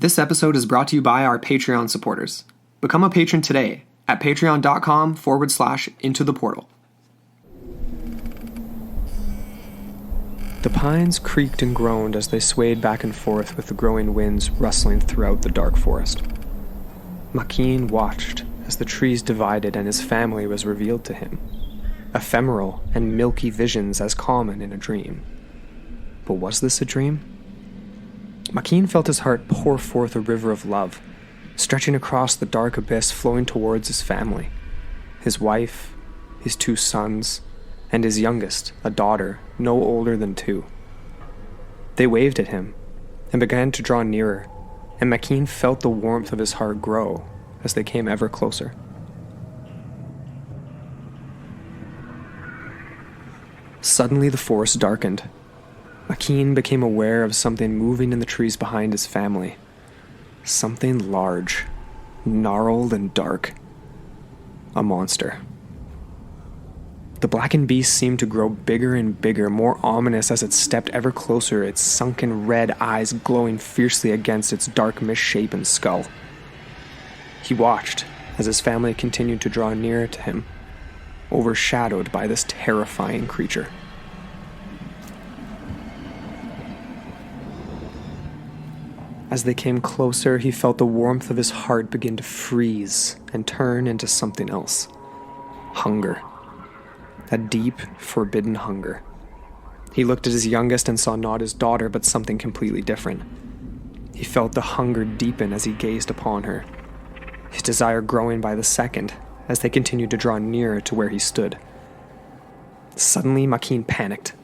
This episode is brought to you by our Patreon supporters. Become a patron today at patreon.com/intotheportal. The pines creaked and groaned as they swayed back and forth with the growing winds rustling throughout the dark forest. Makeen watched as the trees divided and his family was revealed to him. Ephemeral and milky visions as common in a dream. But was this a dream? Makeen felt his heart pour forth a river of love, stretching across the dark abyss, flowing towards his family. His wife, his 2 sons, and his youngest, a daughter, no older than 2. They waved at him and began to draw nearer, and Makeen felt the warmth of his heart grow as they came ever closer. Suddenly the forest darkened. Makeen became aware of something moving in the trees behind his family. Something large, gnarled and dark. A monster. The blackened beast seemed to grow bigger and bigger, more ominous as it stepped ever closer, its sunken red eyes glowing fiercely against its dark misshapen skull. He watched as his family continued to draw nearer to him, overshadowed by this terrifying creature. As they came closer, he felt the warmth of his heart begin to freeze and turn into something else. Hunger. A deep, forbidden hunger. He looked at his youngest and saw not his daughter, but something completely different. He felt the hunger deepen as he gazed upon her, his desire growing by the second as they continued to draw nearer to where he stood. Suddenly, Makeen panicked,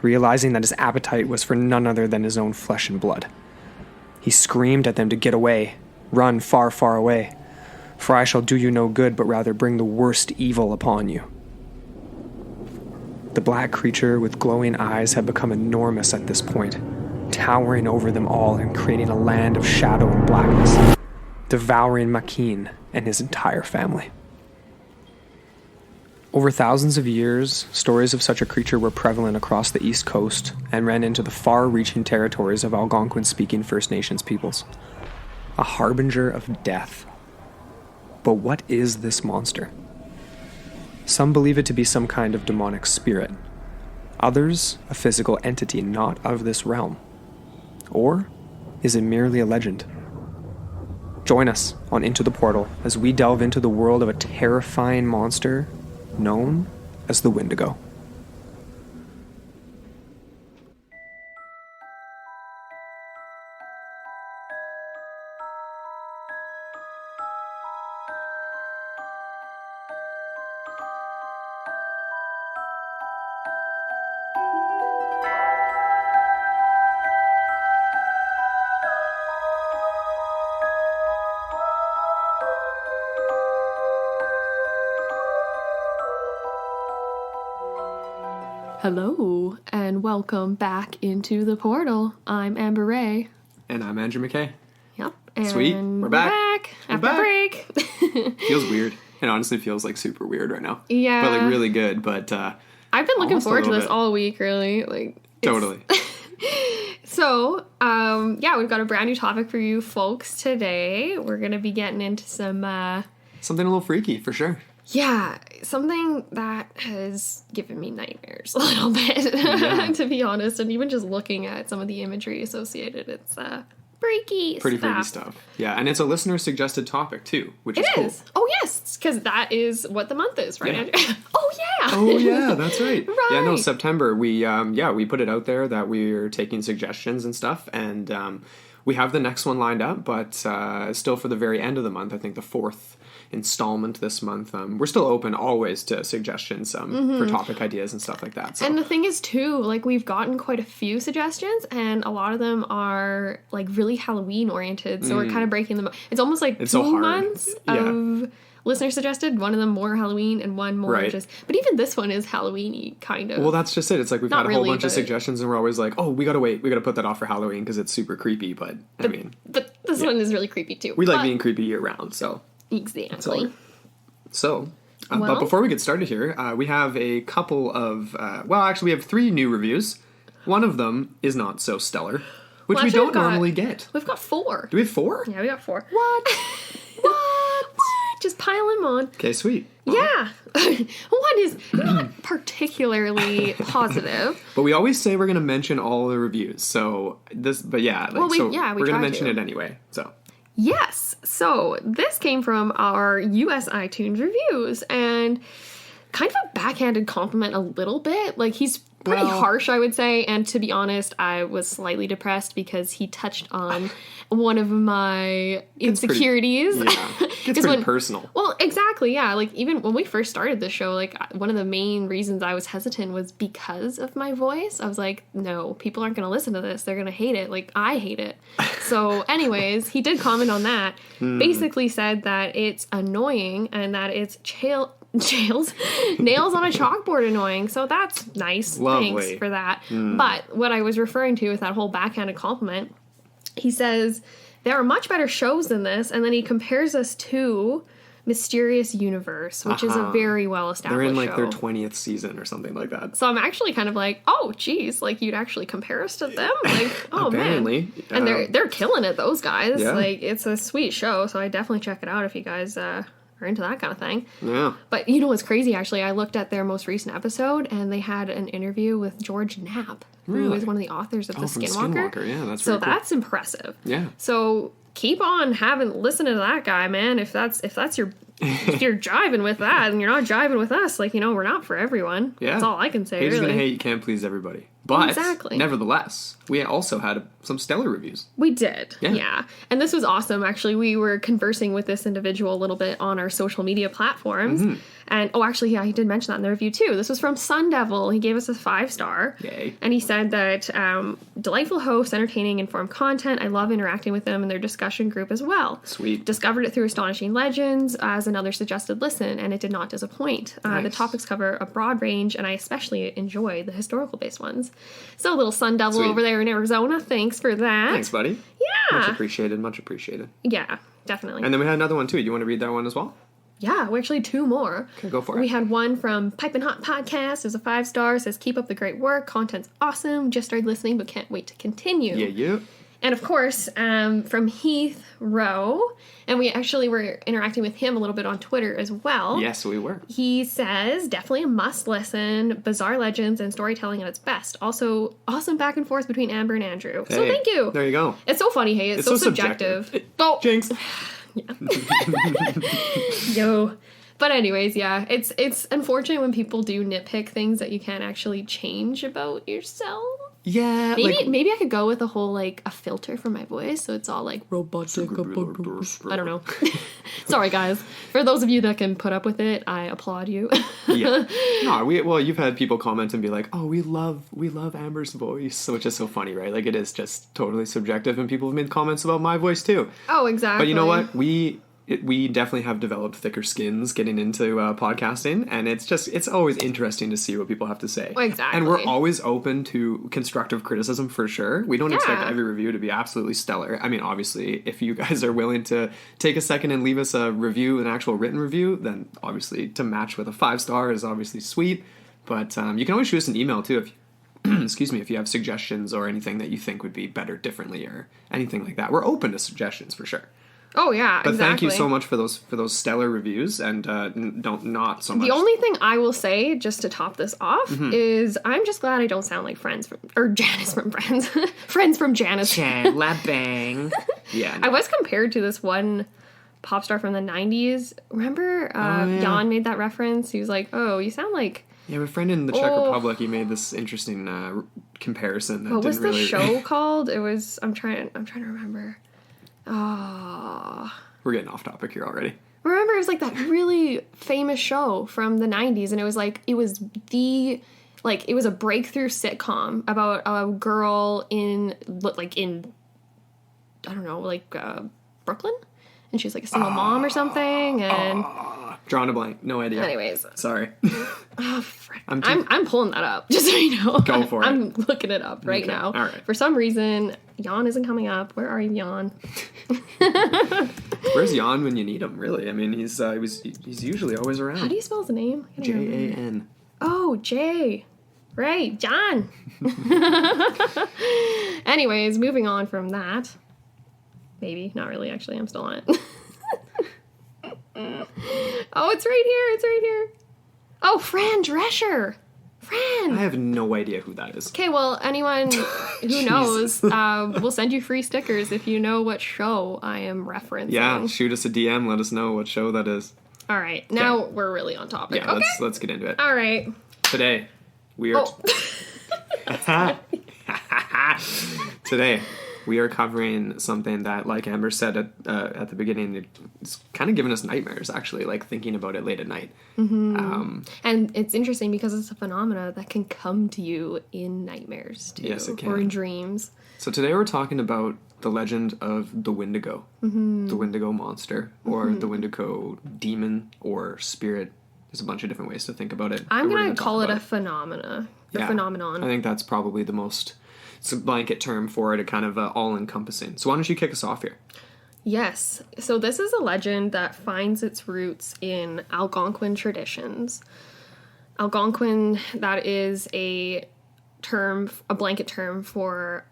realizing that his appetite was for none other than his own flesh and blood. He screamed at them to get away, run far, far away, for I shall do you no good, but rather bring the worst evil upon you. The black creature with glowing eyes had become enormous at this point, towering over them all and creating a land of shadow and blackness, devouring Makeen and his entire family. Over thousands of years, stories of such a creature were prevalent across the East Coast and ran into the far-reaching territories of Algonquin-speaking First Nations peoples. A harbinger of death. But what is this monster? Some believe it to be some kind of demonic spirit. Others, a physical entity not of this realm. Or is it merely a legend? Join us on Into the Portal as we delve into the world of a terrifying monster known as the Wendigo. Hello, and welcome back into the portal. I'm Amber Ray. And I'm Andrew McKay. Yep. And Sweet. We're back. After break. Feels weird. It honestly feels like super weird right now. Yeah. But like really good, but I've been looking forward to this all week, really. Totally. So, we've got a brand new topic for you folks today. We're going to be getting into some something a little freaky, for sure. Yeah, something that has given me nightmares a little bit, to be honest. And even just looking at some of the imagery associated, it's freaky stuff. Yeah, and it's a listener-suggested topic, too, which is cool. It is. Oh, yes, because that is what the month is, right, Andrew? Oh, yeah. Oh, yeah, that's right. Right. Yeah, no, September, we put it out there that we're taking suggestions and stuff, and we have the next one lined up, but still for the very end of the month, I think the 4th installment this month. We're still open always to suggestions for topic ideas and stuff like that. So. And the thing is too, we've gotten quite a few suggestions, and a lot of them are really Halloween oriented. So we're kind of breaking them up. It's almost like it's 2 months of listener suggested. One of them more Halloween and one more just. But even this one is Halloween-y kind of. Well, that's just it. It's like we've had a whole bunch of suggestions, and we're always like, oh, we gotta wait. We gotta put that off for Halloween because it's super creepy. But this one is really creepy too. We like being creepy year round. So. Exactly. So, but before we get started here, we have a couple of, we have 3 new reviews. One of them is not so stellar. which we don't normally get. We've got 4. Do we have 4? Yeah, we got 4. What? What? Just pile them on. Okay, sweet. Yeah. One is not particularly positive. But we always say we're going to mention all the reviews. So we're going to mention it anyway. So. Yes. So this came from our US iTunes reviews, and kind of a backhanded compliment a little bit. Like, he's pretty harsh, I would say. And to be honest, I was slightly depressed because he touched on one of my insecurities. It's pretty personal. Well, exactly, yeah. Like, even when we first started this show, like, one of the main reasons I was hesitant was because of my voice. I was like, no, people aren't going to listen to this. They're going to hate it. Like, I hate it. So, anyways, he did comment on that. Basically said that it's annoying and that it's nails on a chalkboard annoying. So that's nice. Lovely. Thanks for that. But what I was referring to with that whole backhanded compliment, he says there are much better shows than this, and then he compares us to Mysterious Universe, which is a very well established They're in like show. their 20th season or something like that. So I'm actually kind of like, oh geez, like you'd actually compare us to them? Like, oh apparently, man. And they're killing it, those guys. Yeah. Like, it's a sweet show, so I definitely check it out if you guys are into that kind of thing. Yeah. But you know what's crazy, actually? I looked at their most recent episode, and they had an interview with George Knapp, who is one of the authors of The Skinwalker. Yeah, that's so really cool. that's impressive. Yeah. So keep on listening to that guy, man. If that's your if you're jiving with that and you're not jiving with us, like, you know, we're not for everyone. Yeah. That's all I can say. Haters really. gonna hate, you can't please everybody. But exactly. Nevertheless, we also had some stellar reviews. We did. Yeah. And this was awesome. Actually, we were conversing with this individual a little bit on our social media platforms. And, actually, yeah, he did mention that in the review, too. This was from Sun Devil. He gave us a 5-star. Yay. And he said that delightful hosts, entertaining, informed content. I love interacting with them in their discussion group as well. Sweet. Discovered it through Astonishing Legends as another suggested listen, and it did not disappoint. Nice. The topics cover a broad range, and I especially enjoy the historical-based ones. So, little Sun Devil over there in Arizona, thanks for that. Thanks, buddy. Yeah. Much appreciated, much appreciated. Yeah, definitely. And then we had another one, too. You want to read that one as well? Yeah, we actually 2 more. Okay, go for it. We had one from Pipin' Hot Podcast. It was a 5-star. Says, keep up the great work. Content's awesome. Just started listening, but can't wait to continue. Yeah. And of course, from Heath Rowe. And we actually were interacting with him a little bit on Twitter as well. Yes, we were. He says, definitely a must listen. Bizarre legends and storytelling at its best. Also, awesome back and forth between Amber and Andrew. Hey, so thank you. There you go. It's so funny, hey. It's so subjective. Jinx. Yeah. Yo. But anyways, yeah, it's unfortunate when people do nitpick things that you can't actually change about yourself. Yeah. Maybe I could go with a whole, like, a filter for my voice, so it's all, like, robotic. I don't know. Sorry, guys. For those of you that can put up with it, I applaud you. Yeah. No, you've had people comment and be like, oh, we love Amber's voice, which is so funny, right? Like, it is just totally subjective, and people have made comments about my voice, too. Oh, exactly. But you know what? We definitely have developed thicker skins getting into podcasting, and it's always interesting to see what people have to say. Exactly. And we're always open to constructive criticism for sure. We don't expect every review to be absolutely stellar. I mean, obviously, if you guys are willing to take a second and leave us a review, an actual written review, then obviously to match with a 5-star is obviously sweet. But you can always shoot us an email too if if you have suggestions or anything that you think would be better differently or anything like that. We're open to suggestions for sure. Oh yeah, but thank you so much for those stellar reviews, and not so much. The only thing I will say, just to top this off, is I'm just glad I don't sound like Janice from Friends, Friends from Janice. Bang. Yeah, no. I was compared to this one pop star from the '90s. Remember, Jan made that reference. He was like, "Oh, you sound like." Yeah, my friend in the Czech Republic, he made this interesting comparison. That what was didn't the really... show called? It was. I'm trying to remember. Oh. We're getting off topic here already. Remember, it was like that really famous show from the 90s, and it was a breakthrough sitcom about a girl in I don't know, Brooklyn? And she's like a single mom or something, and... Drawing a blank. No idea. Anyways. Sorry. Oh, frick. I'm pulling that up, just so you know. Go for it. I'm looking it up right now. All right. For some reason, Jan isn't coming up. Where are you, Jan? Where's Jan when you need him, really? I mean, he's usually always around. How do you spell his name? Jan. Oh, J. Right, John. Anyways, moving on from that. Maybe. Not really, actually. I'm still on it. Oh, it's right here. It's right here. Oh, Fran Drescher. Fran. I have no idea who that is. Okay, well, anyone who knows, we'll send you free stickers if you know what show I am referencing. Yeah, shoot us a DM. Let us know what show that is. All right, now we're really on topic. Yeah, let's get into it. All right. Today, we are... Today, we are covering something that, like Amber said at the beginning, it's kind of giving us nightmares, actually, like thinking about it late at night. Mm-hmm. And it's interesting because it's a phenomena that can come to you in nightmares, too. Yes, it can. Or in dreams. So today we're talking about the legend of the Wendigo. Mm-hmm. The Wendigo monster, or the Wendigo demon, or spirit. There's a bunch of different ways to think about it. I'm going to call it a phenomena. Phenomenon. I think that's probably the most... It's a blanket term for it, a kind of all-encompassing. So why don't you kick us off here? Yes. So this is a legend that finds its roots in Algonquin traditions. Algonquin, that is a blanket term for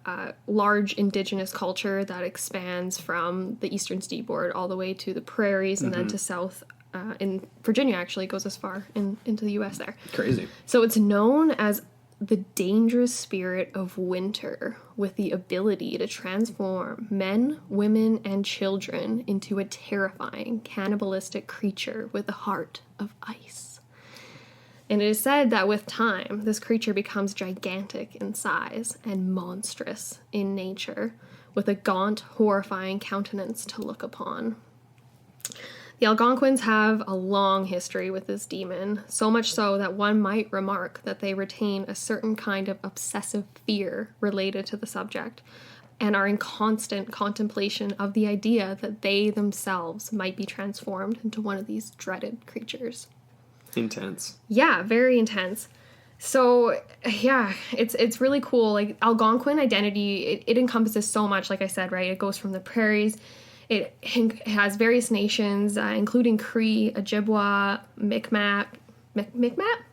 large indigenous culture that expands from the Eastern Seaboard all the way to the prairies and then to south. In Virginia, actually, goes as far into the U.S. there. Crazy. So it's known as the dangerous spirit of winter, with the ability to transform men, women, and children into a terrifying, cannibalistic creature with a heart of ice. And it is said that with time, this creature becomes gigantic in size and monstrous in nature, with a gaunt, horrifying countenance to look upon. The Algonquins have a long history with this demon, so much so that one might remark that they retain a certain kind of obsessive fear related to the subject, and are in constant contemplation of the idea that they themselves might be transformed into one of these dreaded creatures. Intense. Yeah, very intense. So, yeah, it's really cool. Like, Algonquin identity, it encompasses so much, like I said, right? It goes from the prairies. It has various nations, including Cree, Ojibwa, Mi'kmaq?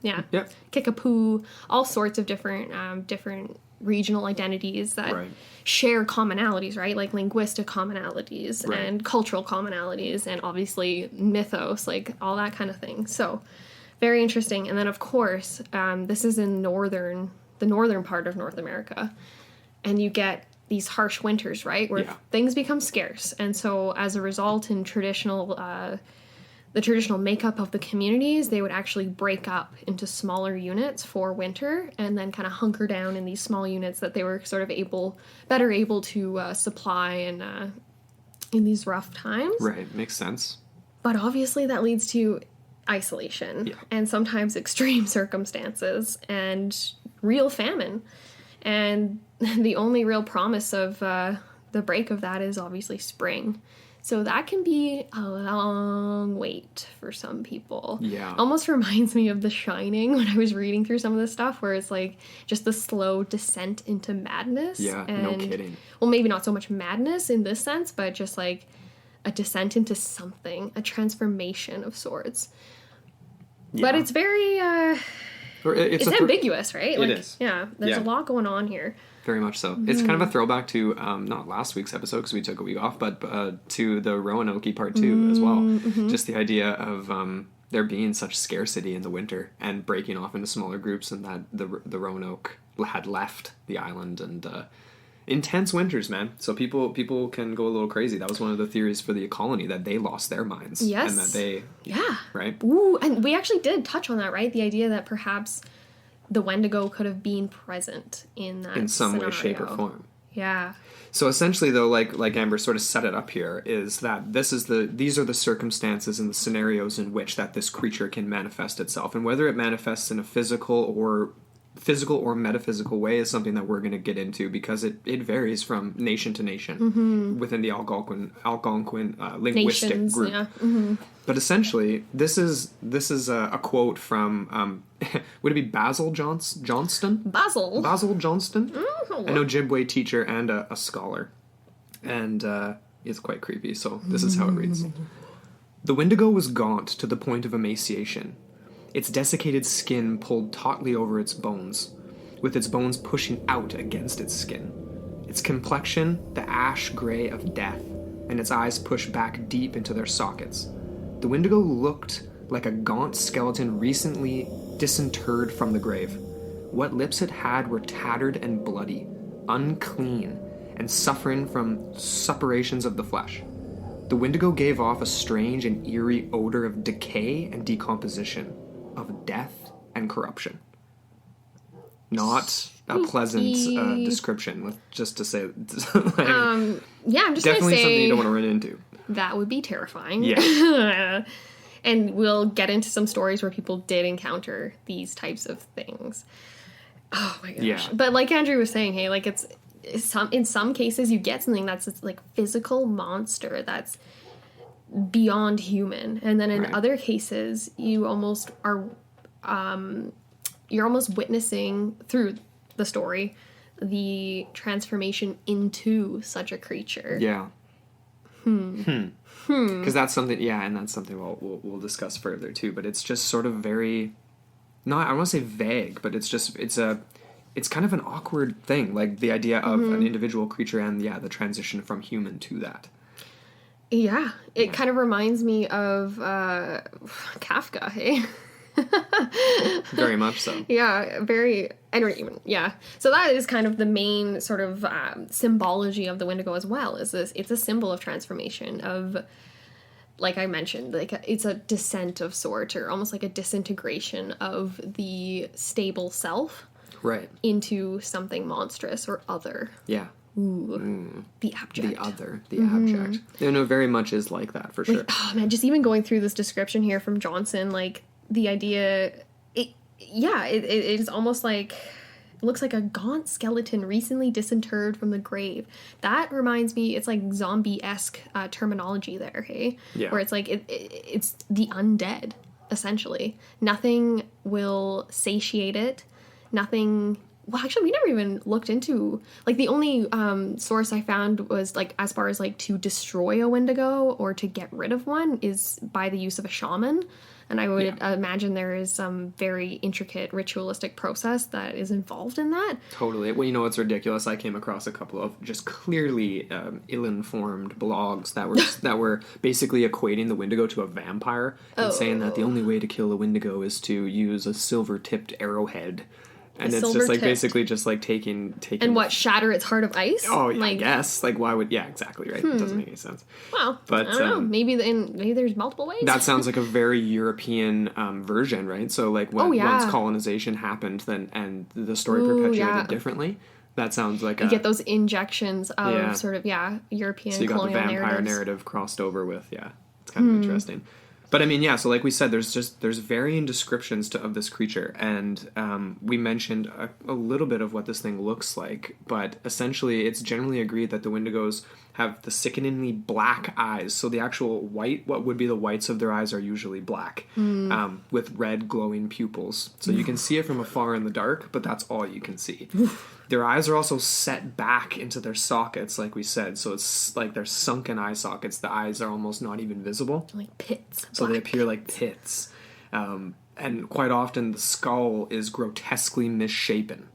Yeah. Yep. Kickapoo, all sorts of different regional identities that share commonalities, right? Like linguistic commonalities and cultural commonalities and obviously mythos, like all that kind of thing. So, very interesting. And then, of course, this is in the northern part of North America. And you get these harsh winters, right, where things become scarce, and so as a result, in the traditional makeup of the communities, they would actually break up into smaller units for winter, and then kind of hunker down in these small units that they were sort of better able to supply in these rough times. Right, makes sense. But obviously, that leads to isolation and sometimes extreme circumstances and real famine. And the only real promise of the break of that is obviously spring. So that can be a long wait for some people. Yeah. Almost reminds me of The Shining when I was reading through some of this stuff, where it's like just the slow descent into madness. Yeah, and, no kidding. Well, maybe not so much madness in this sense, but just like a descent into something, a transformation of sorts. Yeah. But it's very... It's ambiguous, right? It is. Yeah, there's a lot going on here. Very much so. Mm-hmm. It's kind of a throwback to, not last week's episode because we took a week off, but to the Roanoke Part 2 as well. Mm-hmm. Just the idea of there being such scarcity in the winter and breaking off into smaller groups, and that the Roanoke had left the island, and intense winters, man. So people can go a little crazy. That was one of the theories for the colony, that they lost their minds. Yes. And that they... Yeah. Right? Ooh, and we actually did touch on that, right? The idea that perhaps the Wendigo could have been present in that in some scenario. way, shape, or form. Yeah. So essentially, though, like Amber sort of set it up here, is that these are the circumstances and the scenarios in which that this creature can manifest itself. And whether it manifests in a physical or metaphysical way is something that we're going to get into, because it varies from nation to nation within the Algonquin linguistic Nations, group. Yeah. Mm-hmm. But essentially, this is a quote from would it be Basil Johnston? Basil Johnston, an Ojibwe teacher and a scholar, and it's quite creepy. So this is how it reads: "The Wendigo was gaunt to the point of emaciation. Its desiccated skin pulled tautly over its bones. with its bones pushing out against its skin. Its complexion, the ash gray of death, and its eyes pushed back deep into their sockets. The Wendigo looked like a gaunt skeleton recently disinterred from the grave. What lips it had were tattered and bloody, unclean, and suffering from suppurations of the flesh. The Wendigo gave off a strange and eerie odor of decay and decomposition, of death and corruption. Not a pleasant description, just to say. Like, yeah, I'm just definitely gonna say something you don't want to run into. That would be terrifying. Yeah. And we'll get into some stories where people did encounter these types of things. Oh my gosh. Yeah. But like Andrew was saying, hey, like in some cases you get something that's this, like, physical monster that's beyond human. And then in other cases you almost are you're almost witnessing through the story the transformation into such a creature. Yeah. Because that's something, and that's something we'll discuss further too. But it's just sort of very, I don't want to say vague, but it's kind of an awkward thing, like the idea of an individual creature and the transition from human to that. Yeah, it kind of reminds me of Kafka, hey? Very much so. Yeah, very. I don't even. Yeah. So that is kind of the main sort of symbology of the Wendigo as well. Is this? It's a symbol of transformation. Of, like I mentioned, like it's a descent of sort, or almost like a disintegration of the stable self, right, into something monstrous or other. Yeah. Ooh, the abject. The other, the abject. No, very much is like that for sure. Oh man, just even going through this description here from Johnson, like. The idea, it is almost like, it looks like a gaunt skeleton recently disinterred from the grave. That reminds me, it's like zombie-esque terminology there, hey? Yeah. Where it's like, it's the undead, essentially. Nothing will satiate it. Nothing... Well, actually, we never even looked into... Like, the only source I found was, like, as far as, like, to destroy a Wendigo or to get rid of one is by the use of a shaman. And I would imagine there is some very intricate ritualistic process that is involved in that. Totally. Well, you know what's ridiculous? I came across a couple of just clearly ill-informed blogs that were basically equating the Wendigo to a vampire and saying that the only way to kill a Wendigo is to use a silver-tipped arrowhead. And it's just like basically just like taking and what, shatter its heart of ice? Oh yeah, I guess. Like why would exactly, right? It doesn't make any sense. Well, but I don't know. Maybe there's multiple ways. That sounds like a very European version, right? So like once colonization happened, then and the story perpetuated differently. That sounds like you get those injections of sort of European so you got colonial the vampire narrative crossed over with it's kind of interesting. But I mean, so like we said, there's varying descriptions of this creature, and we mentioned a little bit of what this thing looks like, but essentially it's generally agreed that the Wendigos have the sickeningly black eyes, so the actual white, what would be the whites of their eyes are usually black, with red glowing pupils. So you can see it from afar in the dark, but that's all you can see. Their eyes are also set back into their sockets, like we said, so it's like they're sunken eye sockets. The eyes are almost not even visible. Like pits. So they appear like pits. And quite often the skull is grotesquely misshapen.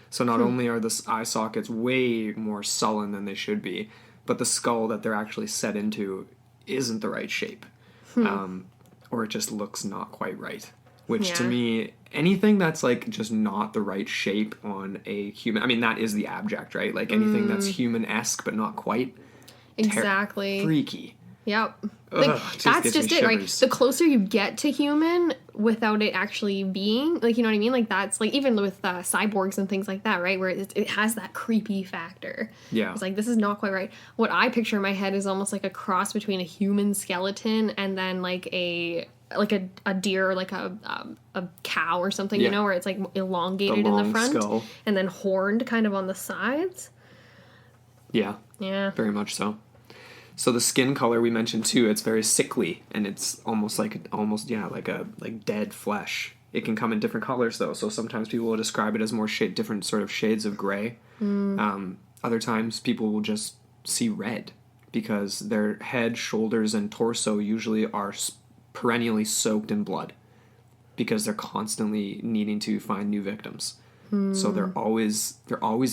So not only are the eye sockets way more sullen than they should be, but the skull that they're actually set into isn't the right shape. Or it just looks not quite right. Which to me, anything that's like just not the right shape on a human, I mean, that is the abject, right? Like anything that's human-esque but not quite. Exactly. Freaky. Yep. Like, that's just it, right? The closer you get to human without it actually being, like, you know what I mean? Like, that's, like, even with cyborgs and things like that, right? Where it has that creepy factor. Yeah. It's like, this is not quite right. What I picture in my head is almost like a cross between a human skeleton and then, like, a deer or, like, a cow or something, you know? Where it's, like, elongated in the front. Skull. And then horned kind of on the sides. Yeah. Yeah. Very much so. So the skin color we mentioned too, it's very sickly and it's almost like dead flesh. It can come in different colors though. So sometimes people will describe it as more different sort of shades of gray. Other times people will just see red because their head, shoulders, and torso usually are perennially soaked in blood because they're constantly needing to find new victims. So they're always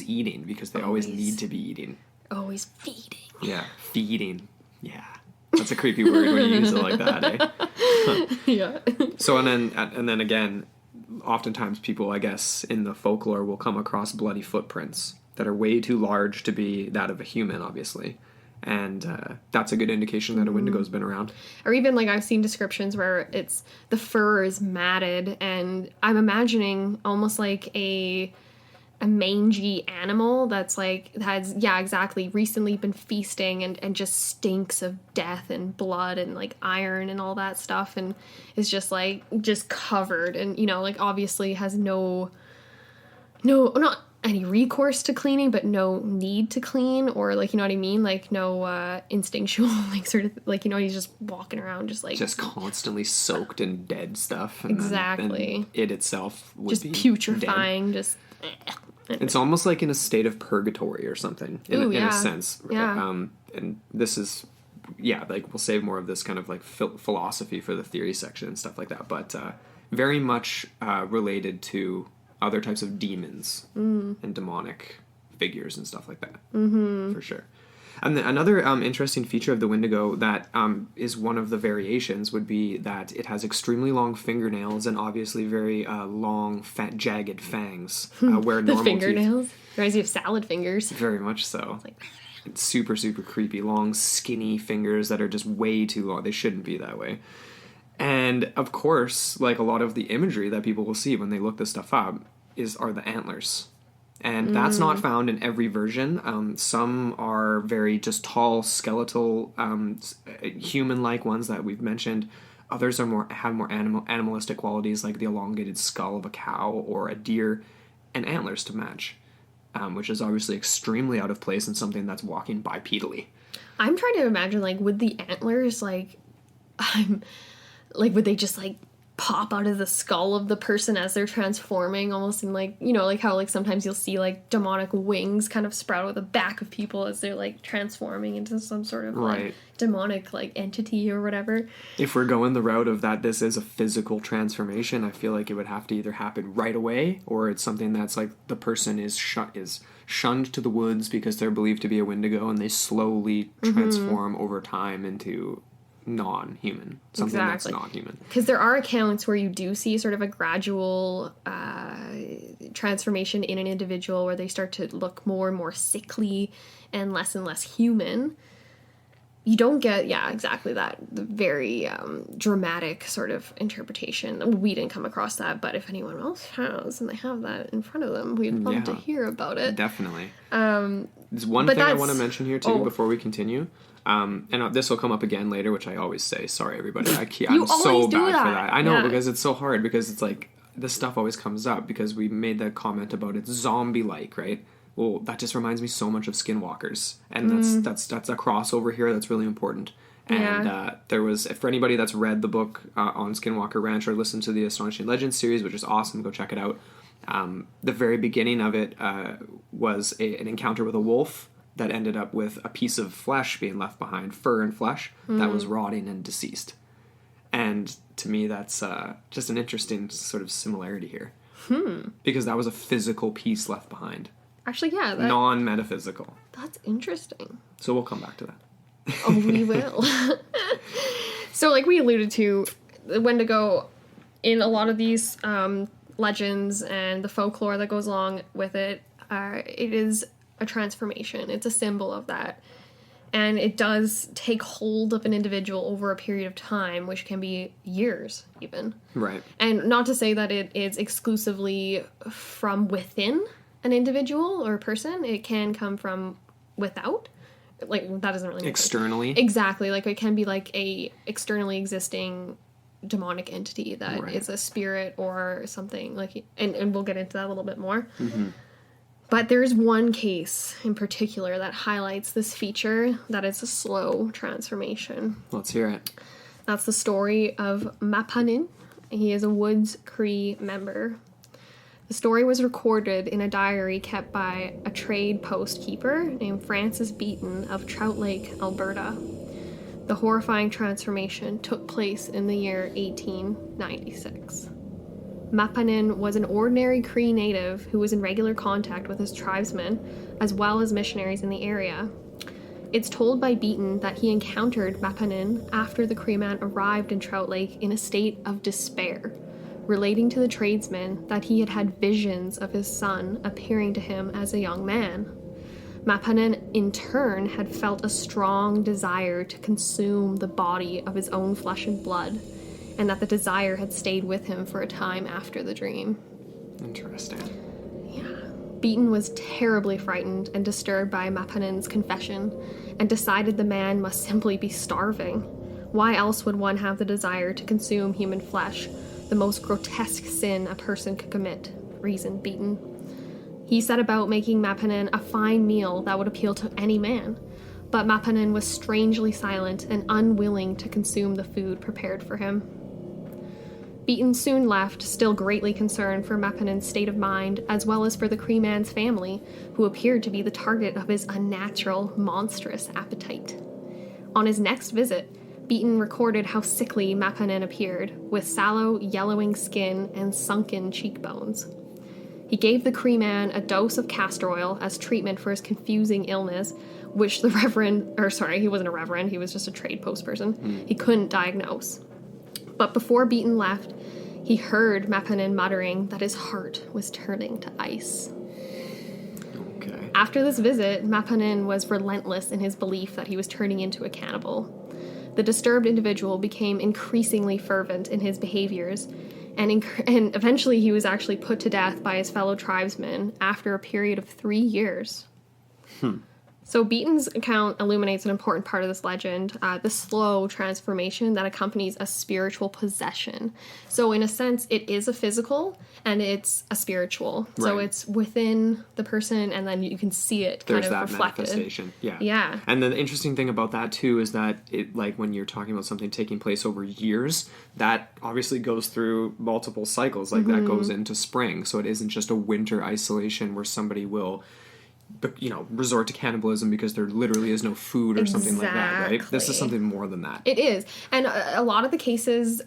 eating because they always need to be eating. Always feeding. Yeah, feeding. Yeah. That's a creepy word when you use it like that, eh? Yeah. So and then again, oftentimes people, I guess, in the folklore will come across bloody footprints that are way too large to be that of a human, obviously. And that's a good indication that a Wendigo's been around. Or even, like, I've seen descriptions where it's the fur is matted, and I'm imagining almost like a mangy animal that's, like, has, yeah, exactly, recently been feasting and just stinks of death and blood and, like, iron and all that stuff, and is just, like, just covered and, you know, like, obviously has no, not any recourse to cleaning, but no need to clean, or, like, you know what I mean, like, no instinctual, like, sort of, like, you know, he's just walking around just, like, just constantly soaked in dead stuff, and exactly, then it itself would just be putrefying, dead. just it's almost like in a state of purgatory or something, in a sense. Yeah. And this is, yeah, like, we'll save more of this kind of, like, philosophy for the theory section and stuff like that, but very much related to other types of demons and demonic figures and stuff like that, for sure. And another interesting feature of the Wendigo that is one of the variations would be that it has extremely long fingernails and obviously very long, fat, jagged fangs. Where the normal fingernails teeth, reminds you of salad fingers. very much so. It's like, It's super, super creepy. Long, skinny fingers that are just way too long. They shouldn't be that way. And of course, like a lot of the imagery that people will see when they look this stuff up are the antlers. And that's not found in every version. Some are very just tall, skeletal, human-like ones that we've mentioned. Others have more animalistic qualities, like the elongated skull of a cow or a deer, and antlers to match, which is obviously extremely out of place in something that's walking bipedally. I'm trying to imagine, like, would the antlers, like, would they just, like, pop out of the skull of the person as they're transforming, almost in, like, you know, like how, like, sometimes you'll see, like, demonic wings kind of sprout out of the back of people as they're, like, transforming into some sort of like demonic, like, entity or whatever. If we're going the route of that this is a physical transformation, I feel like it would have to either happen right away, or it's something that's like the person is shunned to the woods because they're believed to be a Wendigo, and they slowly transform over time into non-human, something that's not human. Because there are accounts where you do see sort of a gradual transformation in an individual where they start to look more and more sickly and less human. You don't get, exactly that, the very dramatic sort of interpretation. We didn't come across that, but if anyone else has and they have that in front of them, we'd love to hear about it. Definitely. There's one thing I want to mention here too before we continue. And this will come up again later, which I always say. Sorry, everybody. I'm so bad for that. I know, because it's so hard, because it's like this stuff always comes up because we made that comment about it's zombie-like, right? Well, that just reminds me so much of Skinwalkers, and that's a crossover here that's really important. And there was, for anybody that's read the book on Skinwalker Ranch or listened to the Astonishing Legends series, which is awesome, go check it out. The very beginning of it was an encounter with a wolf that ended up with a piece of flesh being left behind, fur and flesh, that was rotting and deceased. And to me, that's just an interesting sort of similarity here. Because that was a physical piece left behind. Actually, yeah. Non-metaphysical. That's interesting. So we'll come back to that. Oh, we will. So, like we alluded to, the Wendigo, in a lot of these legends and the folklore that goes along with it, it is a transformation. It's a symbol of that. And it does take hold of an individual over a period of time, which can be years, even. Right. And not to say that it is exclusively from within an individual or a person. It can come from without. Like, that doesn't really make externally sense. Exactly. Like, it can be like a externally existing demonic entity that is a spirit or something. Like, and we'll get into that a little bit more. But there's one case in particular that highlights this feature that is a slow transformation. Let's hear it. That's the story of Mapanin. He is a Woods Cree member. The story was recorded in a diary kept by a trade post keeper named Francis Beaton of Trout Lake, Alberta. The horrifying transformation took place in the year 1896. Mapanin was an ordinary Cree native who was in regular contact with his tribesmen, as well as missionaries in the area. It's told by Beaton that he encountered Mapanin after the Cree man arrived in Trout Lake in a state of despair, relating to the tradesman that he had had visions of his son appearing to him as a young man. Mapanin, in turn, had felt a strong desire to consume the body of his own flesh and blood, and that the desire had stayed with him for a time after the dream. Interesting. Yeah. Beaton was terribly frightened and disturbed by Mapanin's confession, and decided the man must simply be starving. Why else would one have the desire to consume human flesh, the most grotesque sin a person could commit, reasoned Beaton. He set about making Mapanin a fine meal that would appeal to any man, but Mapanin was strangely silent and unwilling to consume the food prepared for him. Beaton soon left, still greatly concerned for Mapanin's state of mind, as well as for the Cree man's family, who appeared to be the target of his unnatural, monstrous appetite. On his next visit, Beaton recorded how sickly Mapanin appeared, with sallow, yellowing skin and sunken cheekbones. He gave the Cree man a dose of castor oil as treatment for his confusing illness, which the he wasn't a reverend, he was just a trade post person. He couldn't diagnose. But before Beaton left, he heard Mapanin muttering that his heart was turning to ice. Okay. After this visit, Mapanin was relentless in his belief that he was turning into a cannibal. The disturbed individual became increasingly fervent in his behaviors, and eventually he was actually put to death by his fellow tribesmen after a period of 3 years. So Beaton's account illuminates an important part of this legend, the slow transformation that accompanies a spiritual possession. So in a sense, it is a physical and it's a spiritual. Right. So it's within the person and then you can see it kind of reflected. There's that manifestation. Yeah. And the interesting thing about that too is that it, like when you're talking about something taking place over years, that obviously goes through multiple cycles. Like that goes into spring. So it isn't just a winter isolation where somebody will resort to cannibalism because there literally is no food or something like that, right? This is something more than that. It is. And a lot of the cases,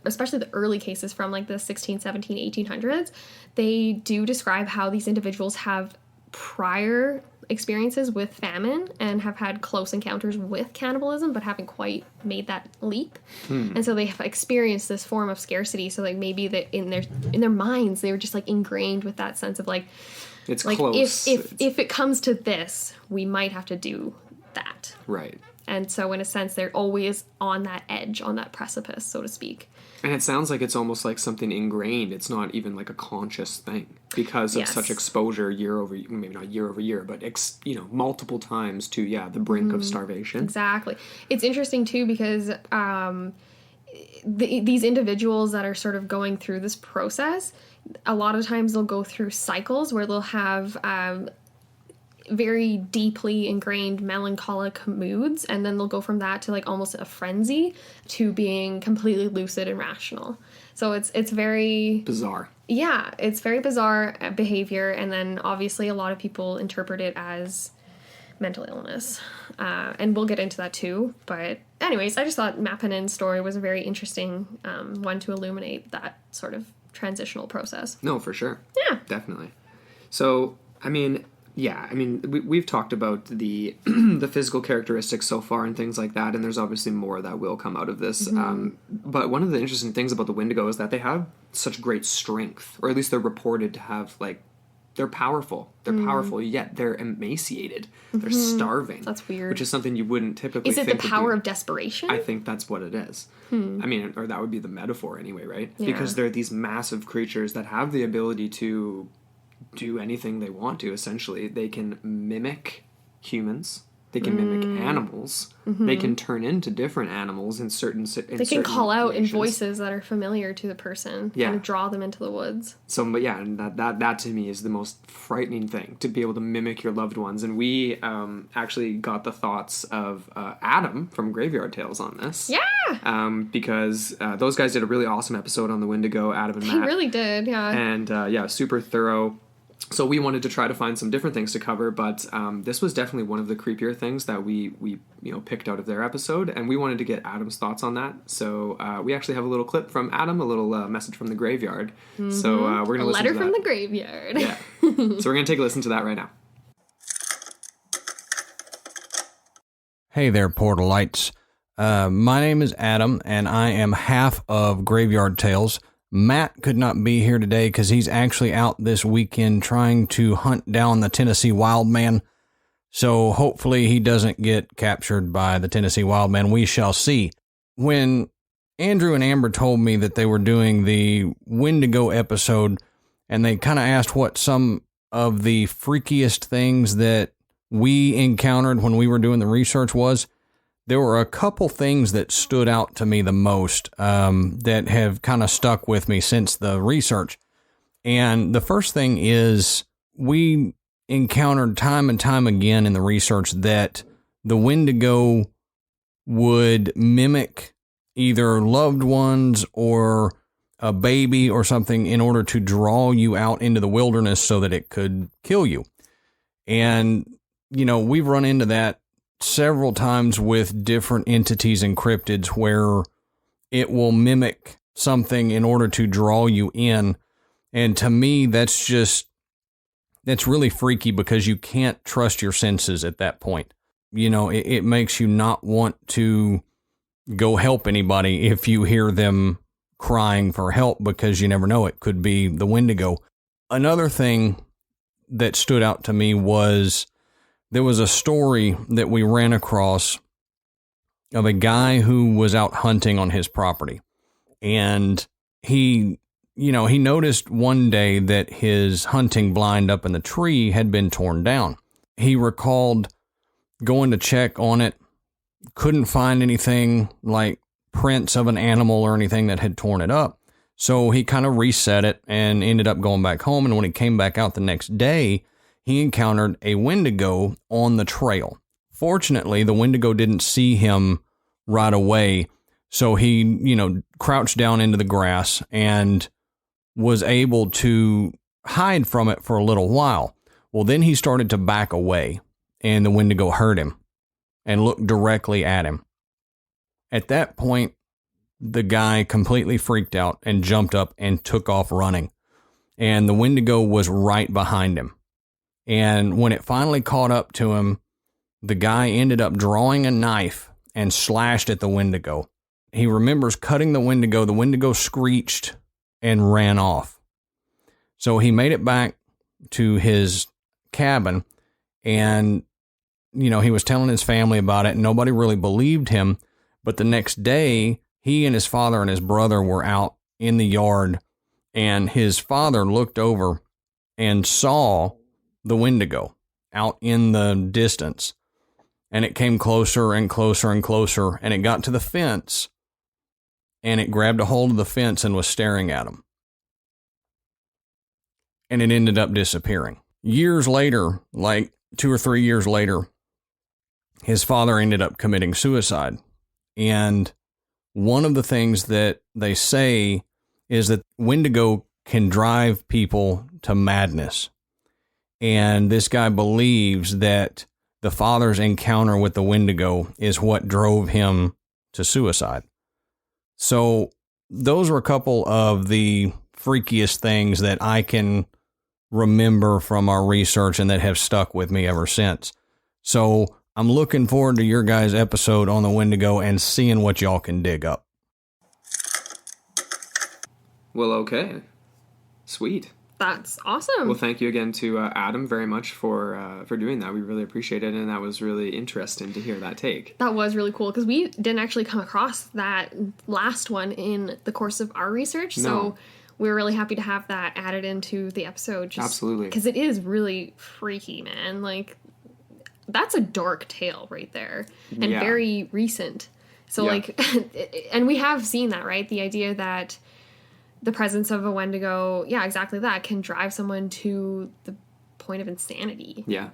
especially the early cases from like the 16, 17, 1800s, they do describe how these individuals have prior experiences with famine and have had close encounters with cannibalism but haven't quite made that leap. And so they have experienced this form of scarcity. So like maybe in their minds they were just like ingrained with that sense of like, it's like close. If it comes to this, we might have to do that. Right. And so in a sense, they're always on that edge, on that precipice, so to speak. And it sounds like it's almost like something ingrained. It's not even like a conscious thing because of such exposure year over year, maybe not year over year, but multiple times to the brink of starvation. Exactly. It's interesting too because these individuals that are sort of going through this process, a lot of times they'll go through cycles where they'll have very deeply ingrained melancholic moods, and then they'll go from that to like almost a frenzy to being completely lucid and rational. So it's very bizarre. Yeah, it's very bizarre behavior, and then obviously a lot of people interpret it as mental illness, and we'll get into that too. But anyways, I just thought Mapanin's story was a very interesting one to illuminate that sort of transitional process. No, for sure. Yeah. Definitely. So, we've talked about the the physical characteristics so far and things like that, and there's obviously more that will come out of this. But one of the interesting things about the Wendigo is that they have such great strength, or at least they're reported to have, like, they're powerful. They're powerful, yet they're emaciated. They're starving. That's weird. Which is something you wouldn't typically think. Is it the power of desperation? I think that's what it is. I mean, or that would be the metaphor anyway, right? Yeah. Because they're these massive creatures that have the ability to do anything they want to, essentially. They can mimic humans. They can mimic animals. They can turn into different animals in certain They can call out in voices that are familiar to the person and draw them into the woods. So, but yeah, and that to me is the most frightening thing, to be able to mimic your loved ones. And we actually got the thoughts of Adam from Graveyard Tales on this. Yeah! Because those guys did a really awesome episode on the Wendigo, Adam and Matt. They really did, yeah. And super thorough. So we wanted to try to find some different things to cover, but this was definitely one of the creepier things that we picked out of their episode, and we wanted to get Adam's thoughts on that. So we actually have a little clip from Adam, a little message from the graveyard. Mm-hmm. So we're going to listen to that. A letter from the graveyard. Yeah. So we're going to take a listen to that right now. Hey there, Portalites. My name is Adam, and I am half of Graveyard Tales. Matt could not be here today because he's actually out this weekend trying to hunt down the Tennessee Wildman. So hopefully he doesn't get captured by the Tennessee Wildman. We shall see. When Andrew and Amber told me that they were doing the Wendigo episode, and they kind of asked what some of the freakiest things that we encountered when we were doing the research was, there were a couple things that stood out to me the most that have kind of stuck with me since the research. And the first thing is we encountered time and time again in the research that the Wendigo would mimic either loved ones or a baby or something in order to draw you out into the wilderness so that it could kill you. And, we've run into that several times with different entities and cryptids where it will mimic something in order to draw you in. And to me, that's really freaky because you can't trust your senses at that point. It makes you not want to go help anybody if you hear them crying for help because you never know, it could be the Wendigo. Another thing that stood out to me was there was a story that we ran across of a guy who was out hunting on his property. And he noticed one day that his hunting blind up in the tree had been torn down. He recalled going to check on it, couldn't find anything like prints of an animal or anything that had torn it up. So he kind of reset it and ended up going back home. And when he came back out the next day, he encountered a Wendigo on the trail. Fortunately, the Wendigo didn't see him right away, so he, crouched down into the grass and was able to hide from it for a little while. Well, then he started to back away, and the Wendigo heard him and looked directly at him. At that point, the guy completely freaked out and jumped up and took off running, and the Wendigo was right behind him. And when it finally caught up to him, the guy ended up drawing a knife and slashed at the Wendigo. He remembers cutting the Wendigo screeched and ran off. So he made it back to his cabin and, he was telling his family about it and nobody really believed him. But the next day, he and his father and his brother were out in the yard and his father looked over and saw the Wendigo out in the distance, and it came closer and closer and closer, and it got to the fence, and it grabbed a hold of the fence and was staring at him, and it ended up disappearing. Years later, like 2 or 3 years later, his father ended up committing suicide, and one of the things that they say is that Wendigo can drive people to madness. And this guy believes that the father's encounter with the Wendigo is what drove him to suicide. So those were a couple of the freakiest things that I can remember from our research and that have stuck with me ever since. So I'm looking forward to your guys' episode on the Wendigo and seeing what y'all can dig up. Well, okay. Sweet. That's awesome. Well, thank you again to Adam very much for doing that. We really appreciate it, and that was really interesting to hear that take. That was really cool, because we didn't actually come across that last one in the course of our research, so we were really happy to have that added into the episode. Absolutely. Because it is really freaky, man. Like, that's a dark tale right there, and very recent. So, and we have seen that, right? The idea that the presence of a Wendigo, exactly that, can drive someone to the point of insanity. Yeah.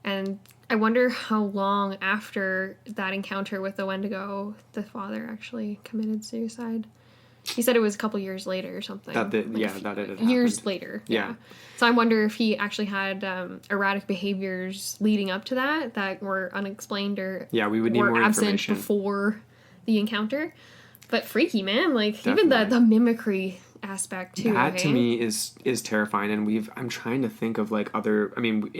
And I wonder how long after that encounter with the Wendigo the father actually committed suicide. He said it was a couple years later or something. That it had happened. Years later. Yeah. So I wonder if he actually had erratic behaviors leading up to that were unexplained or we would need more absent information before the encounter. But freaky, man. Like, Definitely. even the mimicry aspect too. That to me is terrifying, and I'm trying to think of like other. I mean,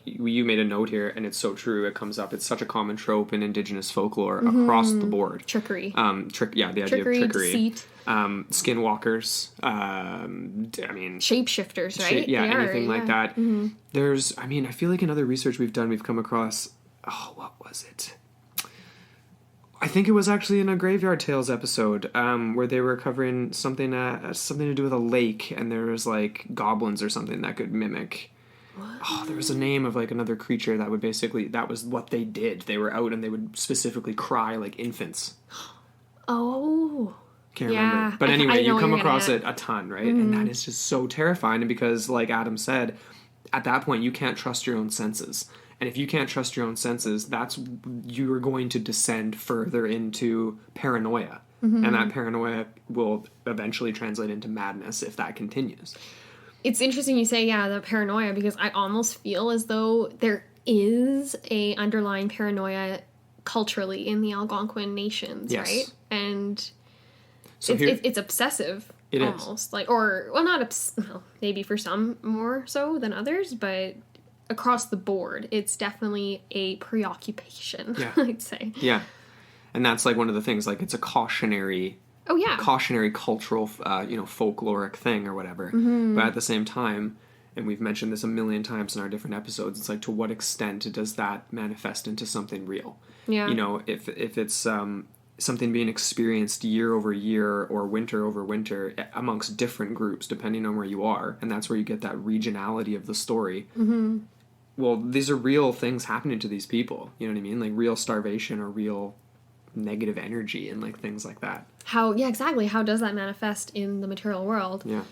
you made a note here, and it's so true. It comes up. It's such a common trope in Indigenous folklore across the board. Trickery. The idea of trickery. Deceit. Skinwalkers. I mean, Shapeshifters, right? Anything like that. Mm-hmm. There's. I mean, I feel like in other research we've done, we've come across. Oh, what was it? I think it was actually in a Graveyard Tales episode where they were covering something to do with a lake, and there was like goblins or something that could mimic. What? Oh, there was a name of like another creature that would that was what they did. They were out and they would specifically cry like infants. Oh. Can't remember. But anyway, you come across it a ton, right? Mm-hmm. And that is just so terrifying because, like Adam said, at that point you can't trust your own senses. And if you can't trust your own senses, you're going to descend further into paranoia. Mm-hmm. And that paranoia will eventually translate into madness if that continues. It's interesting you say, the paranoia, because I almost feel as though there is a underlying paranoia culturally in the Algonquin nations, right? And so it's obsessive. It almost. Is. Maybe for some more so than others, but across the board, it's definitely a preoccupation, I'd say. Yeah. And that's like one of the things, like it's a cautionary cultural, folkloric thing or whatever. Mm-hmm. But at the same time, and we've mentioned this a million times in our different episodes, it's like, to what extent does that manifest into something real? Yeah. You know, if it's something being experienced year over year or winter over winter amongst different groups, depending on where you are, and that's where you get that regionality of the story. Mm-hmm. Well, these are real things happening to these people. You know what I mean? Like real starvation or real negative energy and like things like that. Exactly. How does that manifest in the material world? Yeah.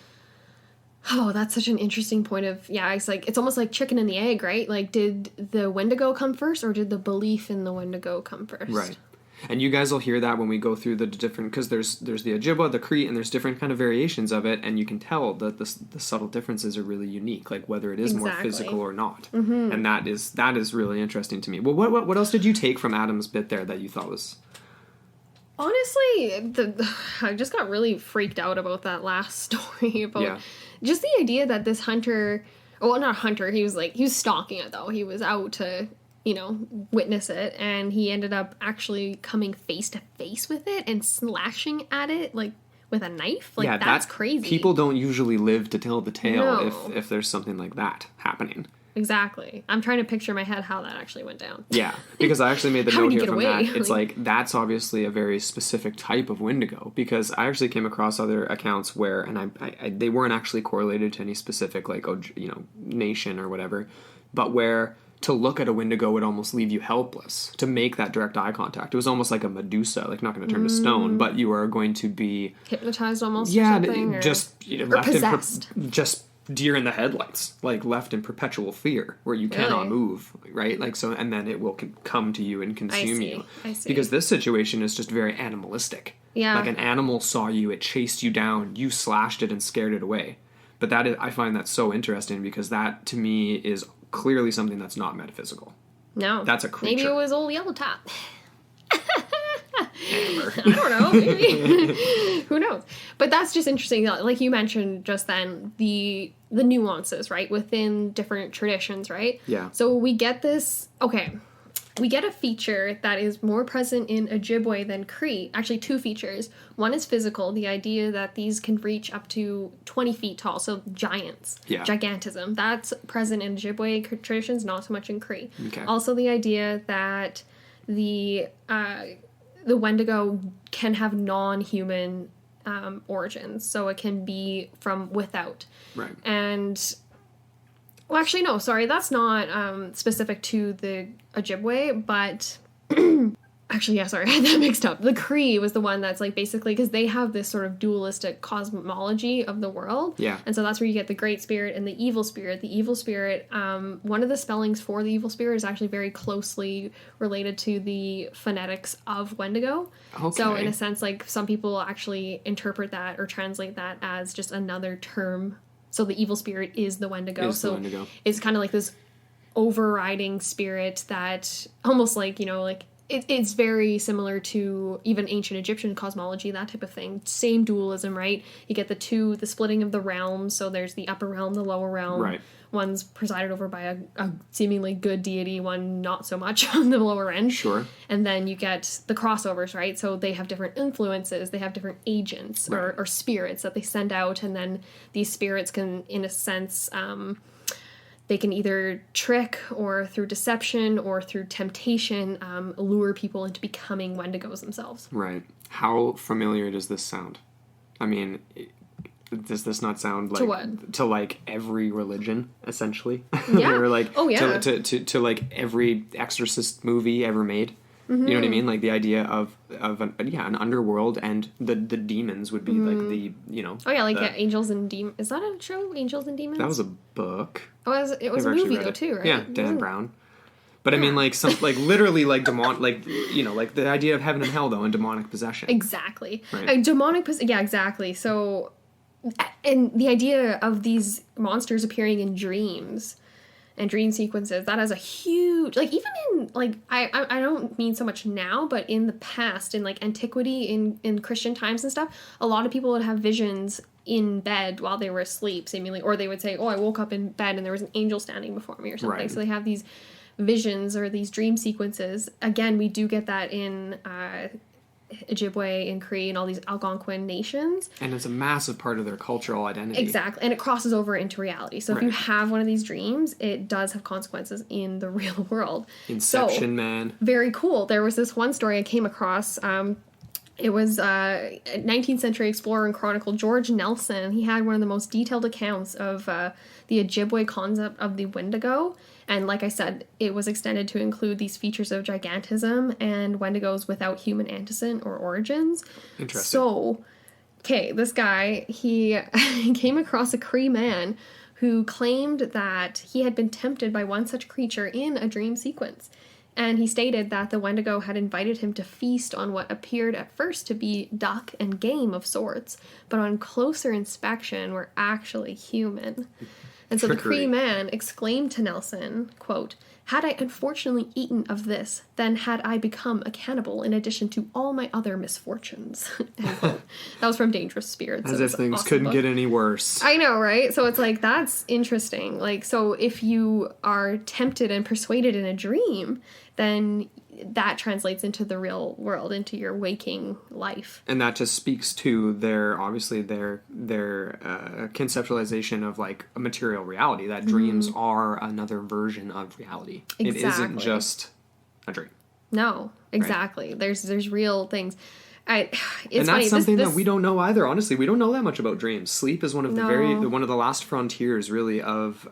Oh, that's such an interesting point of, it's like, it's almost like chicken and the egg, right? Like, did the Wendigo come first or did the belief in the Wendigo come first? Right. And you guys will hear that when we go through the different, because there's the Ojibwa, the Cree, and there's different kind of variations of it, and you can tell that the subtle differences are really unique, like whether it is more physical or not. Mm-hmm. And that is really interesting to me. Well, what else did you take from Adam's bit there that you thought was... Honestly, I just got really freaked out about that last story about just the idea that this hunter, not hunter, he was stalking it though. He was out to, witness it, and he ended up actually coming face to face with it and slashing at it like with a knife. Like that's crazy. People don't usually live to tell the tale if there's something like that happening. Exactly. I'm trying to picture in my head how that actually went down. Yeah, because I actually made the note here from that. It's like, that's obviously a very specific type of Wendigo, because I actually came across other accounts where, and I they weren't actually correlated to any specific, like, nation or whatever, but where to look at a Wendigo would almost leave you helpless to make that direct eye contact. It was almost like a Medusa, like not going to turn to stone, but you are going to be... hypnotized almost or something? Or possessed. Just deer in the headlights, like left in perpetual fear where you cannot move, right? Like, so, and then it will come to you and consume you. I see. Because this situation is just very animalistic. Yeah. Like an animal saw you, it chased you down, you slashed it and scared it away. But I find that so interesting, because that to me is clearly something that's not metaphysical. No. That's a creature. Maybe it was old Yellow Top. I don't know, maybe. Who knows? But that's just interesting. Like you mentioned just then, the nuances, right, within different traditions, right? Yeah. So we get this, we get a feature that is more present in Ojibwe than Cree. Actually, two features. One is physical, the idea that these can reach up to 20 feet tall, so giants. Yeah. Gigantism. That's present in Ojibwe traditions, not so much in Cree. Okay. Also the idea that the Wendigo can have non-human origins, so it can be from without. Right. And... well, actually, no, sorry, that's not specific to the Ojibwe, but Actually, yeah, sorry, I had that mixed up. The Cree was the one that's like basically because they have this sort of dualistic cosmology of the world. Yeah. And so that's where you get the great spirit and the evil spirit. The evil spirit, one of the spellings for the evil spirit is actually very closely related to the phonetics of Wendigo. Okay. So in a sense, like some people actually interpret that or translate that as just another term. So the evil spirit is the Wendigo. It's kind of like this overriding spirit that almost like, you know, like it's very similar to even ancient Egyptian cosmology, that type of thing. Same dualism, right? You get the splitting of the realms. So there's the upper realm, the lower realm. Right. One's presided over by a seemingly good deity, one not so much on the lower end. Sure. And then you get the crossovers, right? So they have different influences, they have different agents or spirits that they send out, and then these spirits can, in a sense, they can either trick or through deception or through temptation lure people into becoming Wendigos themselves. Right. How familiar does this sound? I mean, does this not sound like... To what? To, like, every religion, essentially? Yeah. Or, like, oh, yeah. To like, every Exorcist movie ever made? Mm-hmm. You know what I mean? Like, the idea of an underworld, and the demons would be, like, the, you know... Oh, yeah, like Angels and Demons. Is that a show, Angels and Demons? That was a book. Oh, it was a movie, though, too, right? Yeah, Dan Brown. But I mean, like, literally, like, like, you know, like, the idea of heaven and hell, though, and demonic possession. Exactly. Right. Yeah, exactly. So, and the idea of these monsters appearing in dreams and dream sequences, that has a huge, like, even in, like, I don't mean so much now, but in the past, in, like, antiquity, in Christian times and stuff, a lot of people would have visions in bed while they were asleep, seemingly, or they would say, oh, I woke up in bed and there was an angel standing before me or something. Right. So they have these visions or these dream sequences. Again, we do get that in Ojibwe and Cree and all these Algonquin nations. And it's a massive part of their cultural identity. Exactly. And it crosses over into reality. So if you have one of these dreams, it does have consequences in the real world. Inception, man. Very cool. There was this one story I came across. It was 19th century explorer and chronicle George Nelson. He had one of the most detailed accounts of the Ojibwe concept of the Wendigo. And like I said, it was extended to include these features of gigantism and Wendigos without human antecedent or origins. Interesting. So, okay, this guy, he came across a Cree man who claimed that he had been tempted by one such creature in a dream sequence. And he stated that the Wendigo had invited him to feast on what appeared at first to be duck and game of sorts, but on closer inspection were actually human. And so Trickery. The Cree man exclaimed to Nelson, quote, "Had I unfortunately eaten of this, then had I become a cannibal in addition to all my other misfortunes." That was from Dangerous Spirits. As if things awesome couldn't book. get any worse. I know, right? So it's like, that's interesting. Like, so if you are tempted and persuaded in a dream, then that translates into the real world, into your waking life. And that just speaks to their conceptualization of, like, a material reality, that dreams are another version of reality. Exactly. It isn't just a dream. No, exactly. Right? There's real things. And that's funny. something that we don't know either. Honestly, we don't know that much about dreams. Sleep is one of the last frontiers, really, of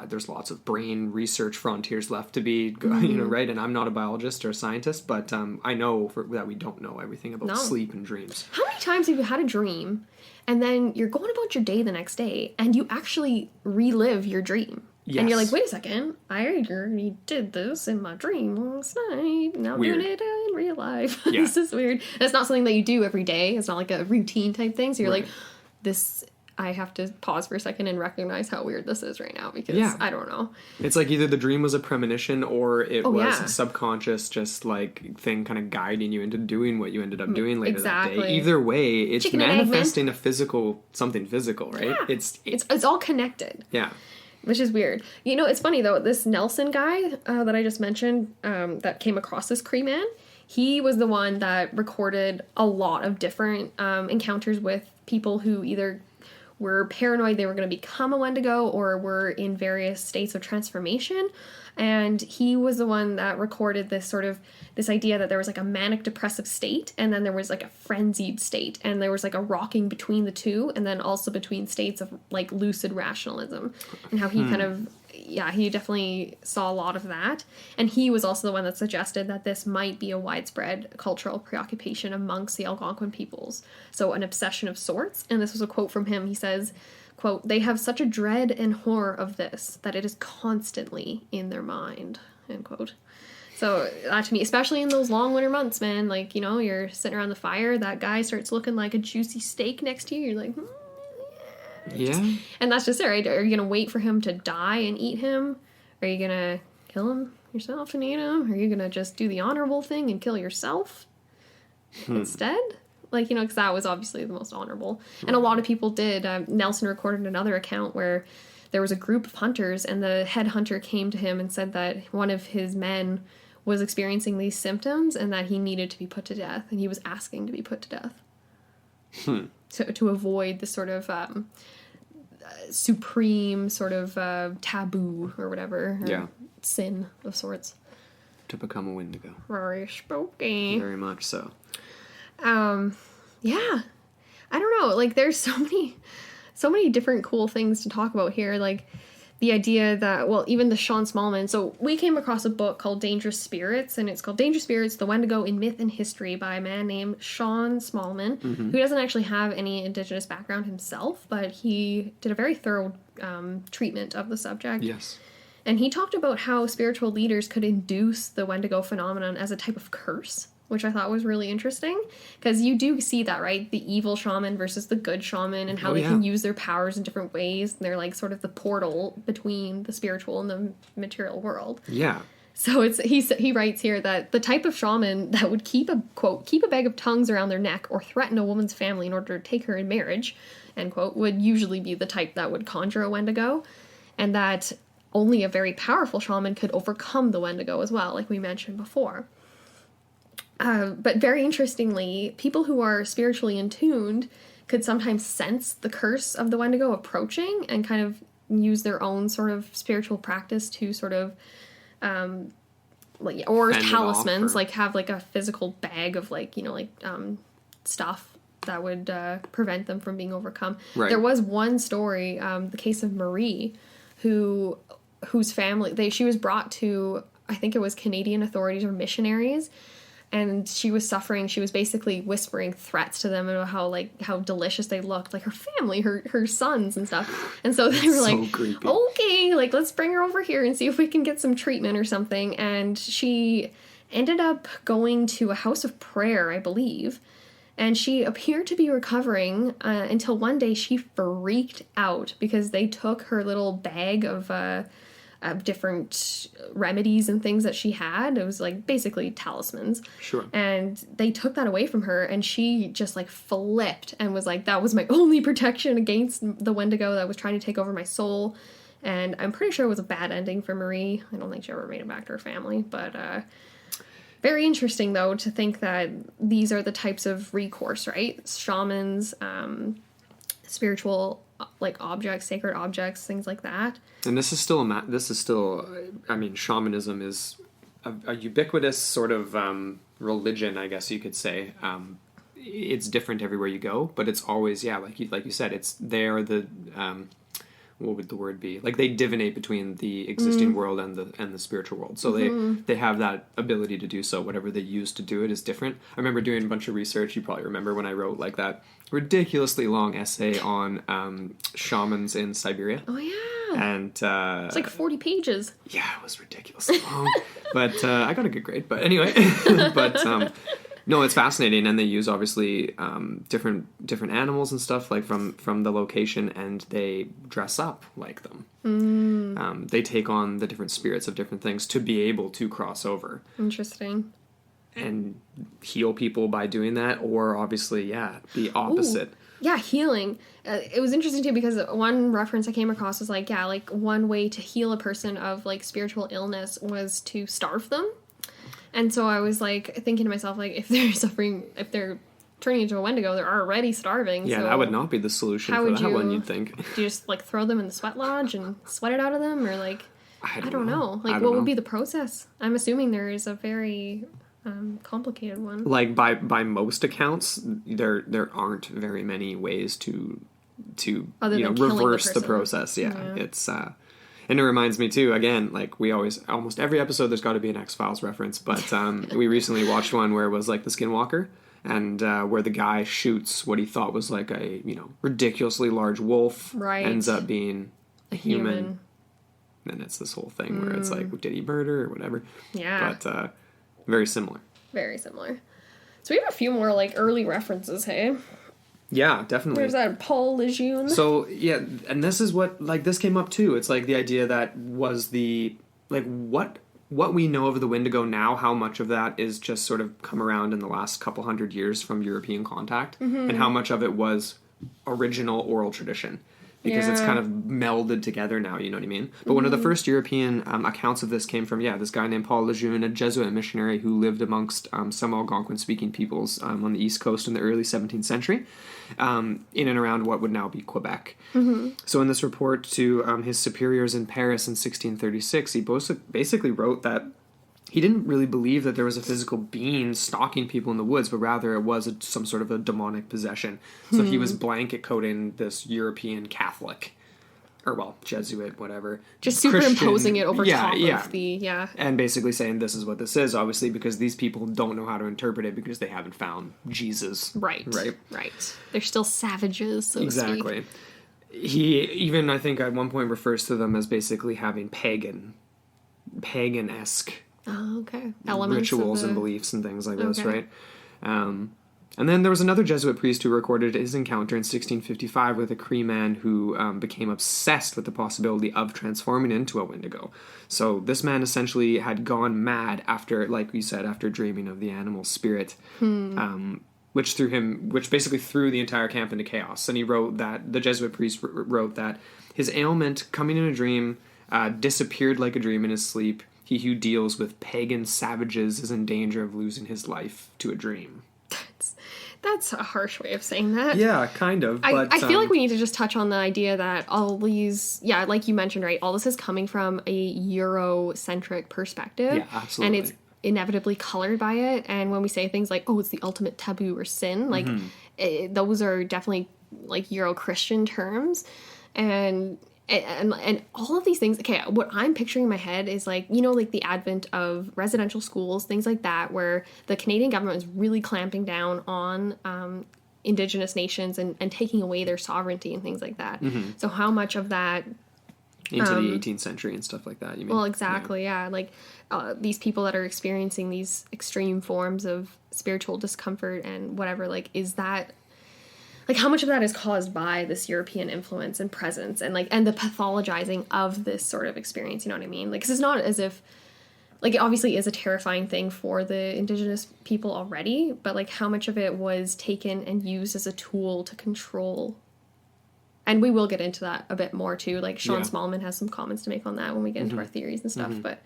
there's lots of brain research frontiers left to be, right? And I'm not a biologist or a scientist, but I know that we don't know everything about sleep and dreams. How many times have you had a dream, and then you're going about your day the next day, and you actually relive your dream? Yes. And you're like, wait a second, I already did this in my dream last night. Now I'm doing it in real life. Yeah. This is weird. And it's not something that you do every day. It's not like a routine type thing. So you're like, I have to pause for a second and recognize how weird this is right now, because I don't know. It's like either the dream was a premonition or it was a subconscious just like thing kind of guiding you into doing what you ended up doing later that day. Either way, it's manifesting something physical, right? Yeah. It's all connected. Yeah. Which is weird. You know, it's funny, though. This Nelson guy that I just mentioned that came across this Cree man, he was the one that recorded a lot of different encounters with people who either were paranoid they were going to become a Wendigo or were in various states of transformation. And he was the one that recorded this idea that there was like a manic depressive state, and then there was like a frenzied state, and there was like a rocking between the two, and then also between states of like lucid rationalism, and how he kind of, he definitely saw a lot of that. And he was also the one that suggested that this might be a widespread cultural preoccupation amongst the Algonquin peoples. So an obsession of sorts. And this was a quote from him. He says, quote, "They have such a dread and horror of this that it is constantly in their mind," end quote. So that to me, especially in those long winter months, man, like, you know, you're sitting around the fire, that guy starts looking like a juicy steak next to you, you're like, yeah. And that's just it, right? Are you going to wait for him to die and eat him? Are you going to kill him yourself and eat him? Are you going to just do the honorable thing and kill yourself instead? Like, you know, because that was obviously the most honorable. And a lot of people did. Nelson recorded another account where there was a group of hunters, and the head hunter came to him and said that one of his men was experiencing these symptoms and that he needed to be put to death, and he was asking to be put to death. To avoid this sort of supreme sort of taboo or whatever. Or sin of sorts. To become a Wendigo. Very spooky. Very much so. Yeah. I don't know. Like, there's so many different cool things to talk about here. Like, the idea that, well, even the Sean Smallman. So we came across a book called Dangerous Spirits, and it's called Dangerous Spirits, The Wendigo in Myth and History by a man named Sean Smallman, who doesn't actually have any Indigenous background himself, but he did a very thorough treatment of the subject. Yes. And he talked about how spiritual leaders could induce the Wendigo phenomenon as a type of curse, which I thought was really interesting, because you do see that, right? The evil shaman versus the good shaman, and how they can use their powers in different ways. And they're like sort of the portal between the spiritual and the material world. Yeah. So he writes here that the type of shaman that would keep a bag of tongues around their neck or threaten a woman's family in order to take her in marriage, end quote, would usually be the type that would conjure a Wendigo, and that only a very powerful shaman could overcome the Wendigo as well, like we mentioned before. But very interestingly, people who are spiritually intuned could sometimes sense the curse of the Wendigo approaching and kind of use their own sort of spiritual practice to sort of, or talismans, like have like a physical bag of like, you know, like stuff that would prevent them from being overcome. Right. There was one story, the case of Marie, whose family, she was brought to, I think it was Canadian authorities or missionaries, and she was suffering. She was basically whispering threats to them about how delicious they looked, like her family, her sons and stuff. And so they were like, creepy. Okay, like let's bring her over here and see if we can get some treatment or something. And she ended up going to a house of prayer, I believe. And she appeared to be recovering until one day she freaked out because they took her little bag of different remedies and things that she had. It was like basically talismans. Sure. And they took that away from her, and she just like flipped and was like, that was my only protection against the Wendigo that was trying to take over my soul. And I'm pretty sure it was a bad ending for Marie. I don't think she ever made it back to her family, but very interesting though to think that these are the types of recourse, right? Shamans, spiritual like objects, sacred objects, things like that. And this is still I mean, shamanism is a ubiquitous sort of religion, I guess you could say. It's different everywhere you go, but it's always, like you said, it's they're the what would the word be? Like they divinate between the existing world and the spiritual world. So they have that ability to do so. Whatever they use to do it is different. I remember doing a bunch of research. You probably remember when I wrote like that ridiculously long essay on shamans in Siberia. Oh yeah. And it's like 40 pages. Yeah, it was ridiculously long. But I got a good grade. But anyway, no, it's fascinating, and they use obviously different animals and stuff like from the location, and they dress up like them. They take on the different spirits of different things to be able to cross over. Interesting. And heal people by doing that, or obviously, the opposite. Ooh. Yeah, healing. It was interesting too because one reference I came across was like one way to heal a person of like spiritual illness was to starve them. And so I was like thinking to myself, like, if they're turning into a Wendigo, they're already starving. Yeah, so that would not be the solution for that one, you'd think. Do you just like throw them in the sweat lodge and sweat it out of them, or like? I don't know. Like, what would be the process? I'm assuming there is a very complicated one. Like, by most accounts, there aren't very many ways to reverse the process. Yeah. It's and it reminds me too, again, like we almost every episode there's got to be an X-Files reference, but we recently watched one where it was like the Skinwalker, and where the guy shoots what he thought was like a ridiculously large wolf, ends up being a human. And it's this whole thing where it's like, did he murder or whatever? Yeah. But very similar. Very similar. So we have a few more like early references, hey? Yeah, definitely. There's that Paul Lejeune. So, yeah, and this is what, like, this came up too. It's like the idea that was the, like, what we know of the Wendigo now, how much of that is just sort of come around in the last couple hundred years from European contact, and how much of it was original oral tradition. Because it's kind of melded together now, you know what I mean? But one of the first European accounts of this came from, this guy named Paul Lejeune, a Jesuit missionary who lived amongst some Algonquin-speaking peoples on the East Coast in the early 17th century, in and around what would now be Quebec. So in this report to his superiors in Paris in 1636, he basically wrote that he didn't really believe that there was a physical being stalking people in the woods, but rather it was some sort of a demonic possession. So he was blanket coating this European Catholic, or Jesuit, whatever. Just superimposing it over top of the, And basically saying this is what this is, obviously, because these people don't know how to interpret it because they haven't found Jesus. Right. They're still savages, so to speak. Exactly. He even, I think, at one point refers to them as basically having pagan-esque elements, rituals and beliefs and things like this, right? And then there was another Jesuit priest who recorded his encounter in 1655 with a Cree man who became obsessed with the possibility of transforming into a Wendigo. So this man essentially had gone mad after, like we said, after dreaming of the animal spirit, which basically threw the entire camp into chaos. And he wrote that, the Jesuit priest wrote that his ailment, coming in a dream, disappeared like a dream in his sleep. He who deals with pagan savages is in danger of losing his life to a dream. That's a harsh way of saying that. Yeah, kind of. But I feel like we need to just touch on the idea that all these, like you mentioned, right, all this is coming from a Eurocentric perspective. Yeah, absolutely. And it's inevitably colored by it. And when we say things like, it's the ultimate taboo or sin, like, those are definitely, like, Euro-Christian terms. And all of these things, what I'm picturing in my head is like, like the advent of residential schools, things like that, where the Canadian government is really clamping down on Indigenous nations and taking away their sovereignty and things like that. So how much of that... Into the 18th century and stuff like that, you mean? Well, exactly, yeah. Like, these people that are experiencing these extreme forms of spiritual discomfort and whatever, like, is that... Like, how much of that is caused by this European influence and presence and the pathologizing of this sort of experience, you know what I mean? Like, 'cause it's not as if, like, it obviously is a terrifying thing for the Indigenous people already, but, like, how much of it was taken and used as a tool to control. And we will get into that a bit more, too. Like, Sean Smallman has some comments to make on that when we get into our theories and stuff, but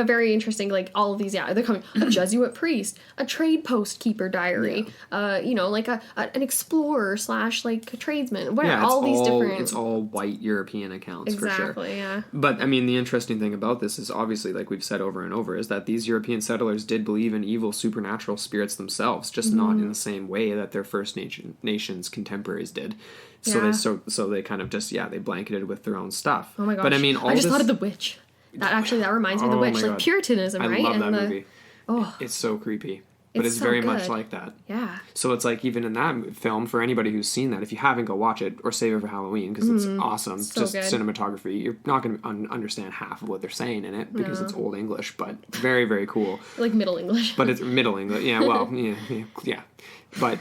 very interesting, like, all of these, they're coming, a Jesuit priest, a trade post keeper diary, like an explorer / like a tradesman, whatever, all these different... It's all white European accounts, for sure. Exactly, yeah. But, I mean, the interesting thing about this is, obviously, like we've said over and over, is that these European settlers did believe in evil supernatural spirits themselves, just not in the same way that their First Nations contemporaries did. So they kind of just, they blanketed with their own stuff. Oh my gosh, but I mean, I just thought of The Witch. That reminds me of The Witch, like Puritanism, right? I love that movie. It's so creepy, but it's so very much like that. Yeah. So it's like, even in that film, for anybody who's seen that, if you haven't, go watch it or save it for Halloween because it's awesome. So just good. Cinematography. You're not going to understand half of what they're saying in it because it's Old English, but very, very cool. Like Middle English. But it's Middle English. Yeah. Well. Yeah. But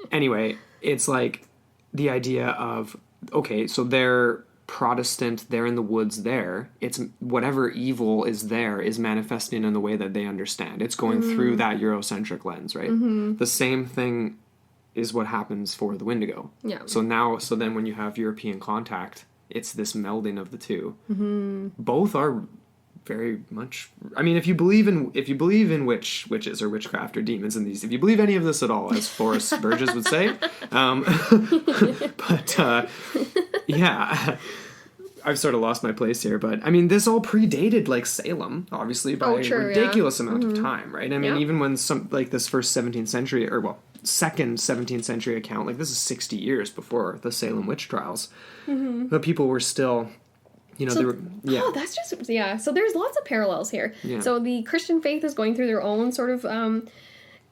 anyway, it's like the idea of, so they're Protestant, they're in the woods there. It's whatever evil is there is manifesting in the way that they understand. It's going through that Eurocentric lens, right? The same thing is what happens for the Wendigo. Yeah. So then when you have European contact, it's this melding of the two. Both are very much, I mean, if you believe in witches or witchcraft or demons and these, if you believe any of this at all, as Forrest Burgess would say, but yeah, I've sort of lost my place here, but I mean, this all predated like Salem, obviously, by a ridiculous amount of time, right? I mean, even when some like this first 17th century, or well, second 17th century account, like this is 60 years before the Salem witch trials, but people were still, you know, Oh, that's just So there's lots of parallels here. Yeah. So the Christian faith is going through their own sort of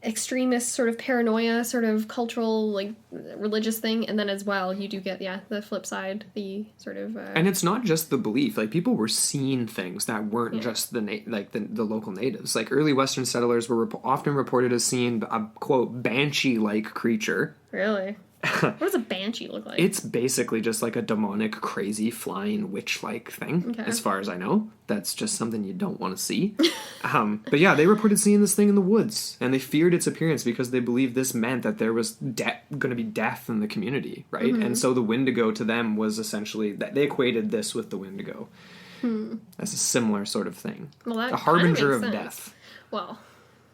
extremist sort of paranoia, sort of cultural, like, religious thing, and then as well you do get the flip side, the sort of and it's not just the belief, like people were seeing things that weren't just the local natives. Like early Western settlers were often reported as seeing a quote banshee like creature. Really? What does a banshee look like? It's basically just like a demonic, crazy, flying witch-like thing, as far as I know. That's just something you don't want to see. But yeah, they reported seeing this thing in the woods, and they feared its appearance because they believed this meant that there was going to be death in the community, right? And so the Wendigo to them was essentially, that they equated this with the Wendigo as a similar sort of thing. Well, that a harbinger of sense. death. Well,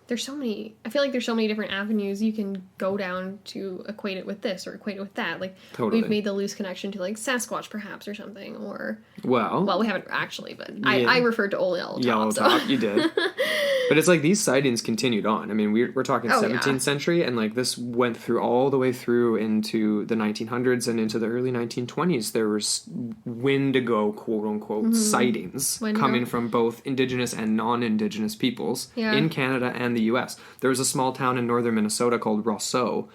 I feel like there's so many different avenues you can go down to equate it with this or equate it with that. Like, we've made the loose connection to, like, Sasquatch, perhaps, or something, or... Well, we haven't actually, but I referred to Old Yellow Top. You did. But it's like these sightings continued on. I mean, we're talking 17th century, and, like, this went through all the way through into the 1900s and into the early 1920s. There was Wendigo, quote-unquote, sightings coming from both indigenous and non-indigenous peoples in Canada and the U.S. There was a small town in northern Minnesota called Rousseau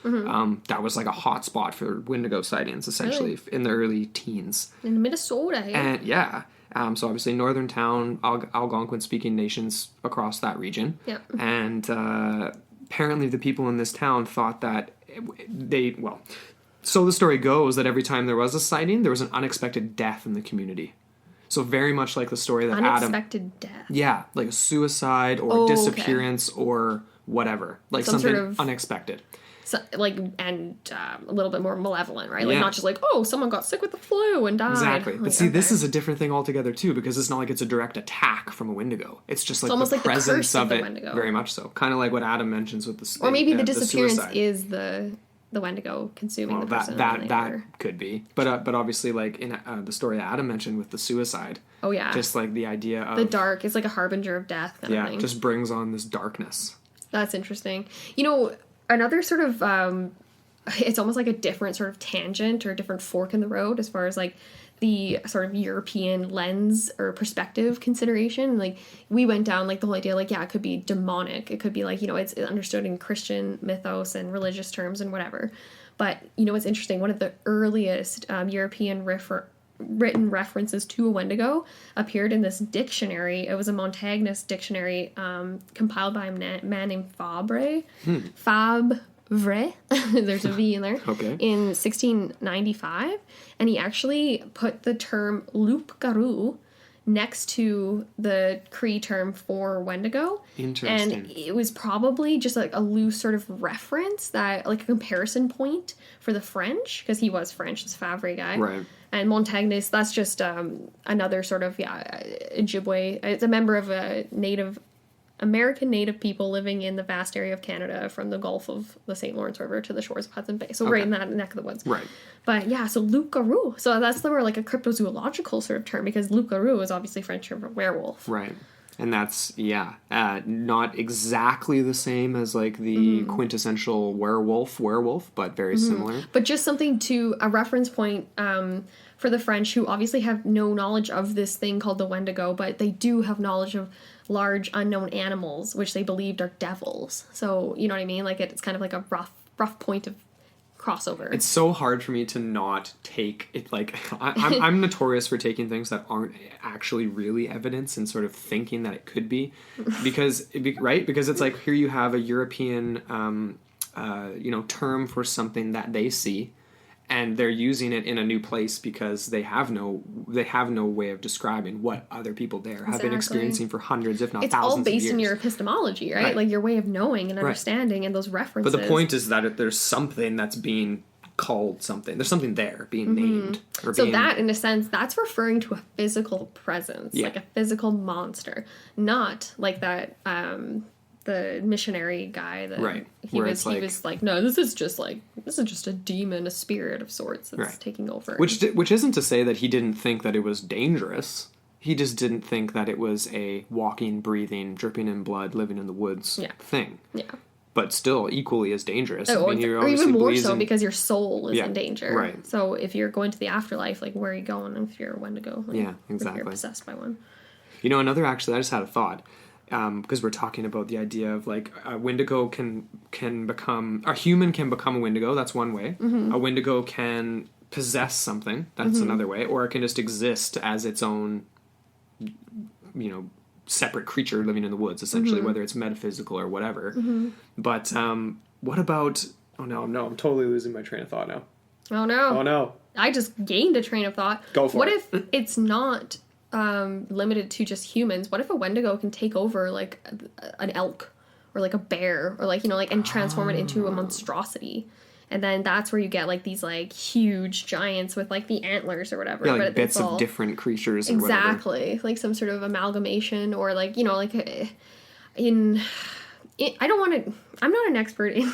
that was like a hot spot for Wendigo sightings, essentially, in the early teens. In Minnesota, hey? And so obviously northern town, Algonquin-speaking nations across that region. Yep. And apparently the people in this town thought that so the story goes that every time there was a sighting, there was an unexpected death in the community. So very much like the story that unexpected death. Yeah, like a suicide or disappearance or whatever. Like something sort of unexpected. So, like, and a little bit more malevolent, right? Like, not just like, oh, someone got sick with the flu and died. Exactly. Like, but see, this is a different thing altogether, too, because it's not like it's a direct attack from a Wendigo. It's just like the presence of it. Wendigo. Very much so. Kind of like what Adam mentions with the or maybe the disappearance is the Wendigo consuming the person. That could be. But obviously, like, in the story that Adam mentioned with the suicide. Oh, yeah. Just, like, the idea of... The dark. It's like a harbinger of death kind of thing. Yeah, just brings on this darkness. That's interesting. You know... Another sort of, it's almost like a different sort of tangent or a different fork in the road as far as, like, the sort of European lens or perspective consideration. Like, we went down, like, the whole idea, like, yeah, it could be demonic. It could be, like, you know, it's understood in Christian mythos and religious terms and whatever. But, you know, it's interesting. One of the earliest European written references to a Wendigo appeared in this dictionary. It was a Montagnous dictionary compiled by a man named Fabre. Fabre. There's a V in there. Okay. In 1695. And he actually put the term loup-garou next to the Cree term for Wendigo. Interesting. And it was probably just like a loose sort of reference, that like a comparison point for the French, because he was French, this Fabre guy. Right. And Montagnous, that's just another sort of, Ojibwe. It's a member of a American Native people living in the vast area of Canada from the Gulf of the St. Lawrence River to the shores of Hudson Bay. So right in that neck of the woods. Right. But yeah, so loup-garou. So that's more like a cryptozoological sort of term, because loup-garou is obviously French for werewolf. Right. And that's, not exactly the same as, like, the quintessential werewolf, but very similar. But just something to a reference point for the French, who obviously have no knowledge of this thing called the Wendigo, but they do have knowledge of large unknown animals, which they believed are devils. So, you know what I mean? Like, it's kind of like a rough point of crossover. It's so hard for me to not take it, like, I'm notorious for taking things that aren't actually really evidence and sort of thinking that it could be, because it's like, here you have a European term for something that they see, and they're using it in a new place because they have no way of describing what other people there have been experiencing for hundreds, if not thousands of years. It's all based in your epistemology, right? Like your way of knowing and understanding and those references. But the point is that there's something that's being called something. There's something there being named. That, in a sense, that's referring to a physical presence, like a physical monster, not like that the missionary guy that right. he was like, no, this is just a demon, a spirit of sorts that's taking over. Which isn't to say that he didn't think that it was dangerous. He just didn't think that it was a walking, breathing, dripping in blood, living in the woods thing. Yeah. But still equally as dangerous. Or even more so because your soul is in danger. Right. So if you're going to the afterlife, like, where are you going if you're a Wendigo? Like, yeah, exactly. If you're possessed by one. I just had a thought. Because we're talking about the idea of, like, a Wendigo can become... A human can become a Wendigo. That's one way. Mm-hmm. A Wendigo can possess something. That's another way. Or it can just exist as its own, separate creature living in the woods, essentially, whether it's metaphysical or whatever. Mm-hmm. But what about... Oh, no, I'm totally losing my train of thought now. Oh, no. Oh, no. I just gained a train of thought. Go for it. What if it's not... limited to just humans? What if a Wendigo can take over, like, an elk or, like, a bear or, like, and transform it into a monstrosity? And then that's where you get, like, these, like, huge giants with, like, the antlers or whatever. Yeah, like, but bits of different creatures or exactly. Whatever. Like, some sort of amalgamation or, like, like, I'm not an expert in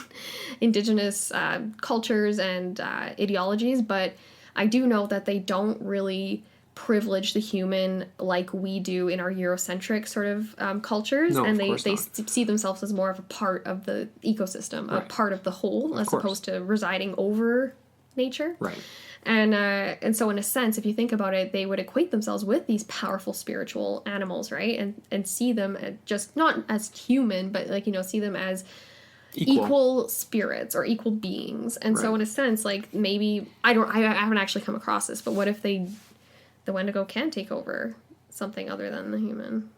indigenous cultures and ideologies, but I do know that they don't really privilege the human like we do in our Eurocentric sort of cultures, and they see themselves as more of a part of the ecosystem, a part of the whole, as opposed to residing over nature. Right. And so in a sense, if you think about it, they would equate themselves with these powerful spiritual animals, right? And see them as just not as human, but like, see them as equal spirits or equal beings. And so in a sense, like, maybe I haven't actually come across this, but what if the Wendigo can take over something other than the human?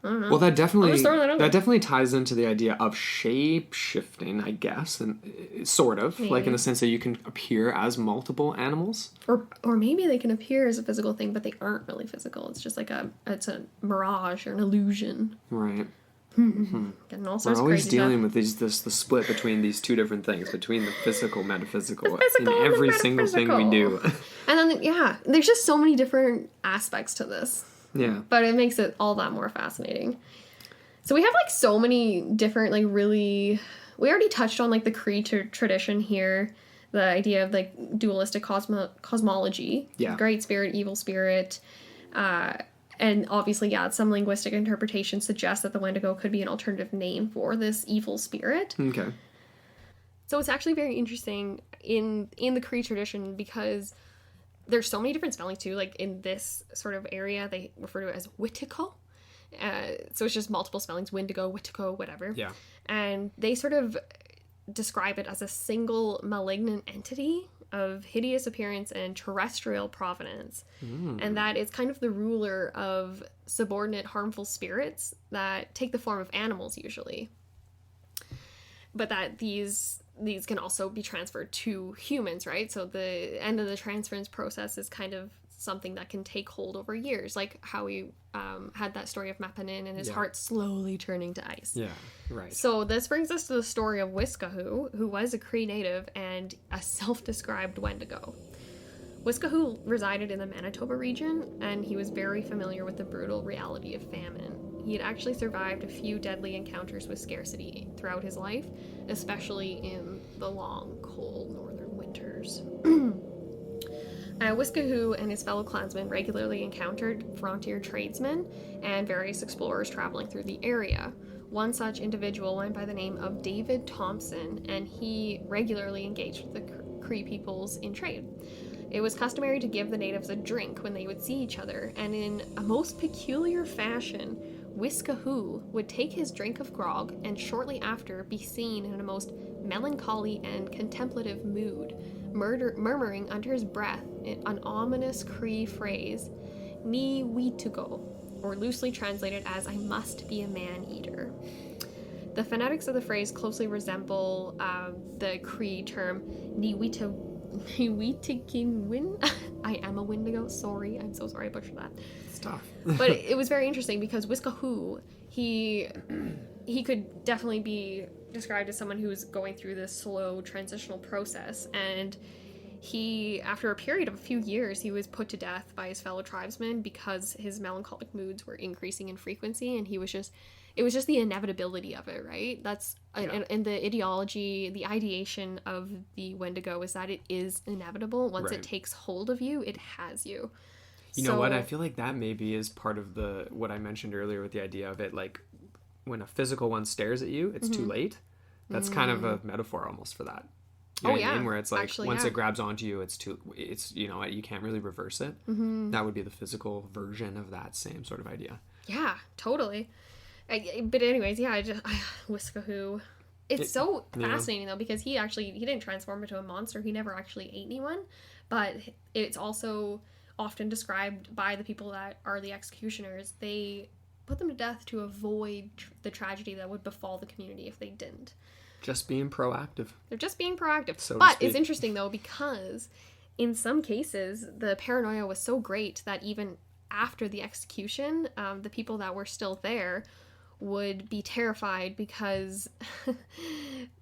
I don't know. Well, that definitely ties into the idea of shape shifting, I guess, and sort of maybe. Like in the sense that you can appear as multiple animals, or maybe they can appear as a physical thing, but they aren't really physical. It's just like it's a mirage or an illusion, right? Getting all sorts We're always of crazy dealing stuff. with the split between these two different things, between the physical, metaphysical, in every single thing we do. And then, there's just so many different aspects to this. Yeah. But it makes it all that more fascinating. So we have, like, so many different, like, really... We already touched on, like, the Cree tradition here, the idea of, like, dualistic cosmology. Yeah. Great spirit, evil spirit, and obviously, some linguistic interpretation suggests that the Wendigo could be an alternative name for this evil spirit. Okay. So it's actually very interesting in the Cree tradition because there's so many different spellings too. Like in this sort of area, they refer to it as Witiko. So it's just multiple spellings, Wendigo, Witiko, whatever. Yeah. And they sort of describe it as a single malignant entity of hideous appearance and terrestrial provenance. And that it's kind of the ruler of subordinate harmful spirits that take the form of animals usually. But that these can also be transferred to humans, right? So the end of the transference process is kind of something that can take hold over years, like how we had that story of Mapanin and his heart slowly turning to ice. Yeah, right. So this brings us to the story of Wiskahu, who was a Cree native and a self-described Wendigo. Wiskahu resided in the Manitoba region, and he was very familiar with the brutal reality of famine. He had actually survived a few deadly encounters with scarcity throughout his life, especially in the long, cold northern winters. Wiskahu and his fellow clansmen regularly encountered frontier tradesmen and various explorers traveling through the area. One such individual went by the name of David Thompson, and he regularly engaged with the Cree peoples in trade. It was customary to give the natives a drink when they would see each other, and in a most peculiar fashion, Wiskahu would take his drink of grog and shortly after be seen in a most melancholy and contemplative mood, murmuring under his breath an ominous Cree phrase, Ni Witugo, or loosely translated as I must be a man-eater. The phonetics of the phrase closely resemble the Cree term Ni Witikinwin. I am a Wendigo. Sorry. I'm so sorry I butchered that. It's tough. But it was very interesting because Wiskahu, he could definitely be described as someone who's going through this slow transitional process, and he, after a period of a few years, he was put to death by his fellow tribesmen because his melancholic moods were increasing in frequency, and he was just it was just the inevitability of it, right? That's and the ideology, the ideation of the Wendigo is that it is inevitable. Once it takes hold of you, it has you. You know what? I feel like that maybe is part of what I mentioned earlier with the idea of it, like when a physical one stares at you, it's too late. That's kind of a metaphor almost for that. You know what I mean? Where it's like, actually, once it grabs onto you, it's you know, you can't really reverse it. That would be the physical version of that same sort of idea. Yeah, totally. But anyways, Whiskahoo. It's so fascinating though, because he didn't transform into a monster. He never actually ate anyone, but it's also often described by the people that are the executioners. They put them to death to avoid the tragedy that would befall the community if they didn't. Just being proactive. They're just being proactive. But it's interesting though, because in some cases the paranoia was so great that even after the execution, the people that were still there would be terrified because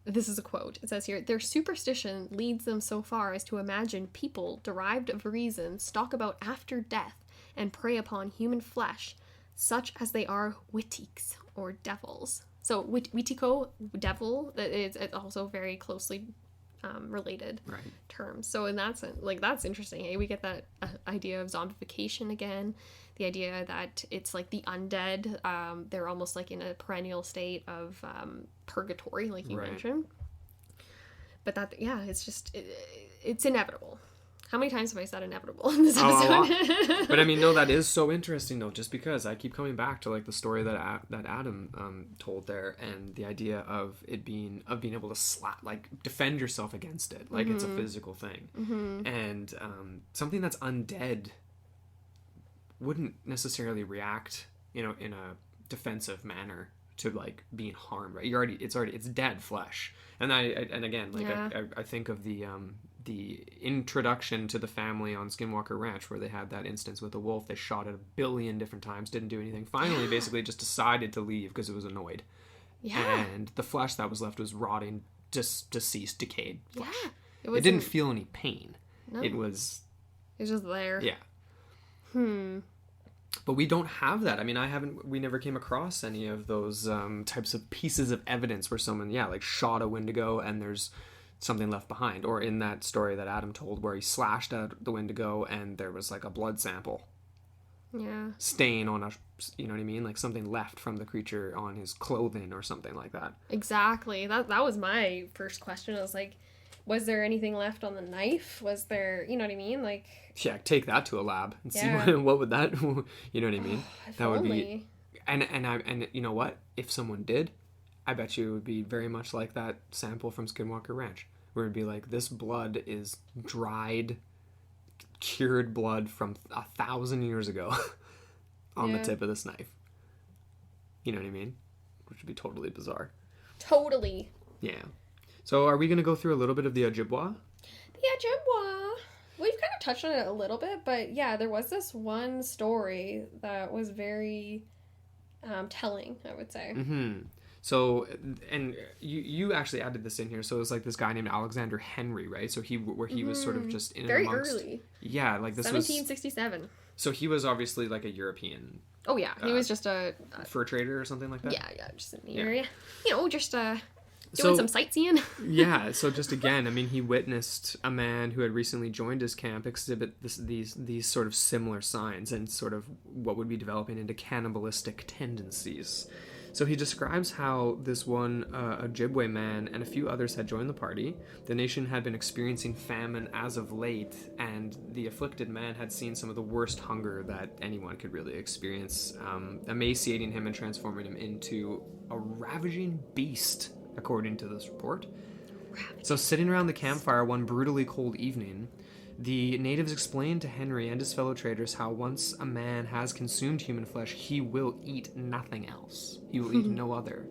this is a quote. It says here, their superstition leads them so far as to imagine people derived of reason stalk about after death and prey upon human flesh, such as they are witiks or devils. So witiko, devil, it's also very closely related terms. So in that sense, like, that's interesting. Hey, we get that idea of zombification again. The idea that it's like the undead, they're almost like in a perennial state of purgatory, like you mentioned. But that, it's just, it's inevitable. How many times have I said inevitable in this episode? But I mean, no, that is so interesting though, just because I keep coming back to like the story that Adam told there, and the idea of being able to defend yourself against it, like it's a physical thing, and something that's undead wouldn't necessarily react, in a defensive manner to like being harmed, right? It's dead flesh, and I think of the introduction to the family on Skinwalker Ranch, where they had that instance with the wolf. They shot it 1 billion different times, didn't do anything. Finally, basically just decided to leave because it was annoyed. Yeah. And the flesh that was left was rotting, just deceased, decayed flesh. Yeah. It didn't feel any pain. No. It was just there. Yeah. But we don't have that. I mean, we never came across any of those types of pieces of evidence where someone, shot a Wendigo and there's something left behind. Or in that story that Adam told where he slashed at the Wendigo and there was like a blood sample. Yeah. Stain on you know what I mean? Like something left from the creature on his clothing or something like that. Exactly. That was my first question. I was like, was there anything left on the knife? Was there, you know what I mean? Like, yeah, take that to a lab and see what would that, you know what I mean? That would be, and you know what? If someone did, I bet you it would be very much like that sample from Skinwalker Ranch, where it'd be like, this blood is dried, cured blood from 1,000 years ago on the tip of this knife. You know what I mean? Which would be totally bizarre. Totally. Yeah. So are we going to go through a little bit of the Ojibwa? The Ojibwa. We've kind of touched on it a little bit, but yeah, there was this one story that was very telling, I would say. Mm-hmm. So, and you actually added this in here. So it was like this guy named Alexander Henry, right? So he was sort of just in very amongst, early. Yeah, like this 1767. So he was obviously like a European. Oh yeah, he was just a fur trader or something like that. Yeah, just in the area. Just doing some sightseeing. Yeah, so just again, I mean, he witnessed a man who had recently joined his camp exhibit these sort of similar signs and sort of what would be developing into cannibalistic tendencies. So he describes how this one Ojibwe man and a few others had joined the party. The nation had been experiencing famine as of late, and the afflicted man had seen some of the worst hunger that anyone could really experience, emaciating him and transforming him into a ravaging beast, according to this report. So sitting around the campfire one brutally cold evening, the natives explained to Henry and his fellow traders how once a man has consumed human flesh, he will eat nothing else. He will eat no other.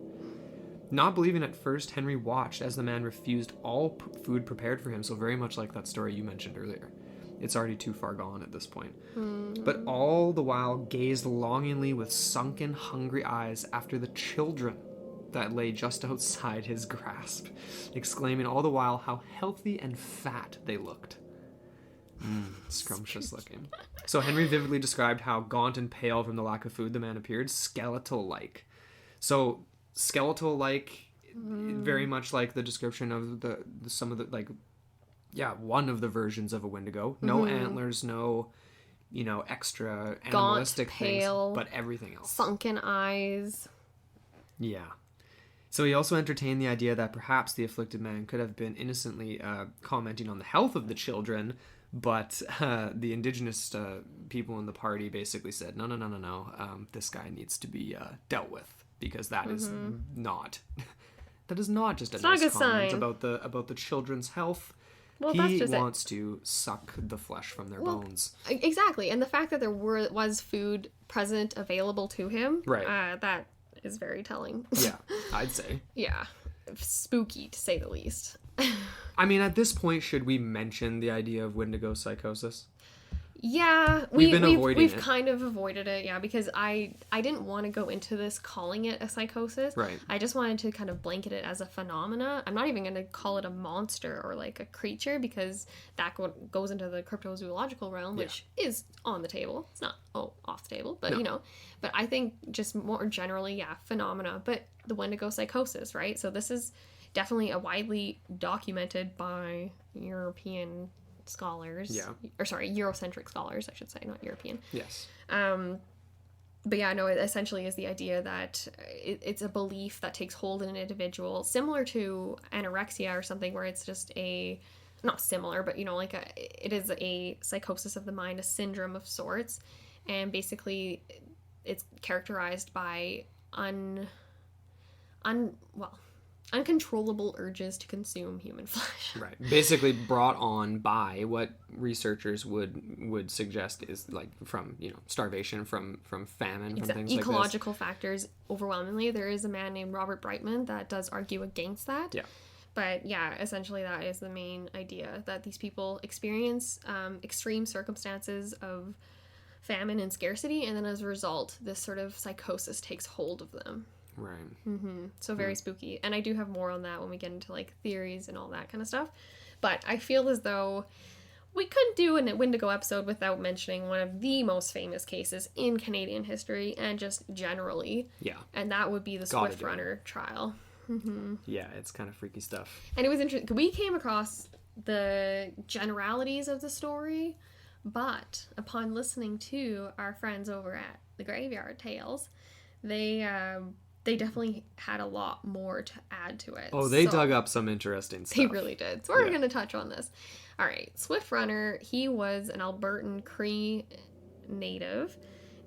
Not believing at first, Henry watched as the man refused all food prepared for him, so very much like that story you mentioned earlier. It's already too far gone at this point. But all the while gazed longingly with sunken, hungry eyes after the children that lay just outside his grasp, exclaiming all the while how healthy and fat they looked. Scrumptious looking. So Henry vividly described how gaunt and pale from the lack of food the man appeared, skeletal-like. So skeletal-like, very much like the description of some of the, like, one of the versions of a Wendigo. No antlers, no, extra animalistic Gaunt, pale, things, but everything else. Sunken eyes. Yeah. So he also entertained the idea that perhaps the afflicted man could have been innocently commenting on the health of the children, but the indigenous people in the party basically said, no, this guy needs to be dealt with, because that is not just a nice comment about the children's health. Well, he wants to suck the flesh from their bones. Exactly, and the fact that there was food present available to him, right? That is very telling. Yeah, I'd say. Yeah, spooky to say the least. I mean, at this point, should we mention the idea of Wendigo psychosis? Yeah, we've kind of avoided it, because I didn't want to go into this calling it a psychosis. Right. I just wanted to kind of blanket it as a phenomena. I'm not even going to call it a monster or like a creature, because that goes into the cryptozoological realm, which is on the table. It's not off the table, but but I think just more generally, phenomena. But the Wendigo psychosis, right? So this is definitely a widely documented by European scholars, Eurocentric scholars, I should say, not European. Yes. But it essentially is the idea that it's a belief that takes hold in an individual, similar to anorexia or something, where it's just not similar, but it is a psychosis of the mind, a syndrome of sorts, and basically it's characterized by uncontrollable urges to consume human flesh. Right. Basically brought on by what researchers would suggest is like from, starvation, from famine, from things like ecological factors overwhelmingly. There is a man named Robert Brightman that does argue against that. Yeah. But essentially that is the main idea, that these people experience extreme circumstances of famine and scarcity, and then as a result, this sort of psychosis takes hold of them. Right. Mm-hmm. So very spooky. And I do have more on that when we get into like theories and all that kind of stuff. But I feel as though we couldn't do a Wendigo episode without mentioning one of the most famous cases in Canadian history and just generally. Yeah. And that would be the Swift Runner trial. Mm-hmm. Yeah, it's kind of freaky stuff. And it was interesting. We came across the generalities of the story, but upon listening to our friends over at the Graveyard Tales, they definitely had a lot more to add to it. Oh, they dug up some interesting stuff. They really did. So we're going to touch on this. All right. Swift Runner, he was an Albertan Cree native,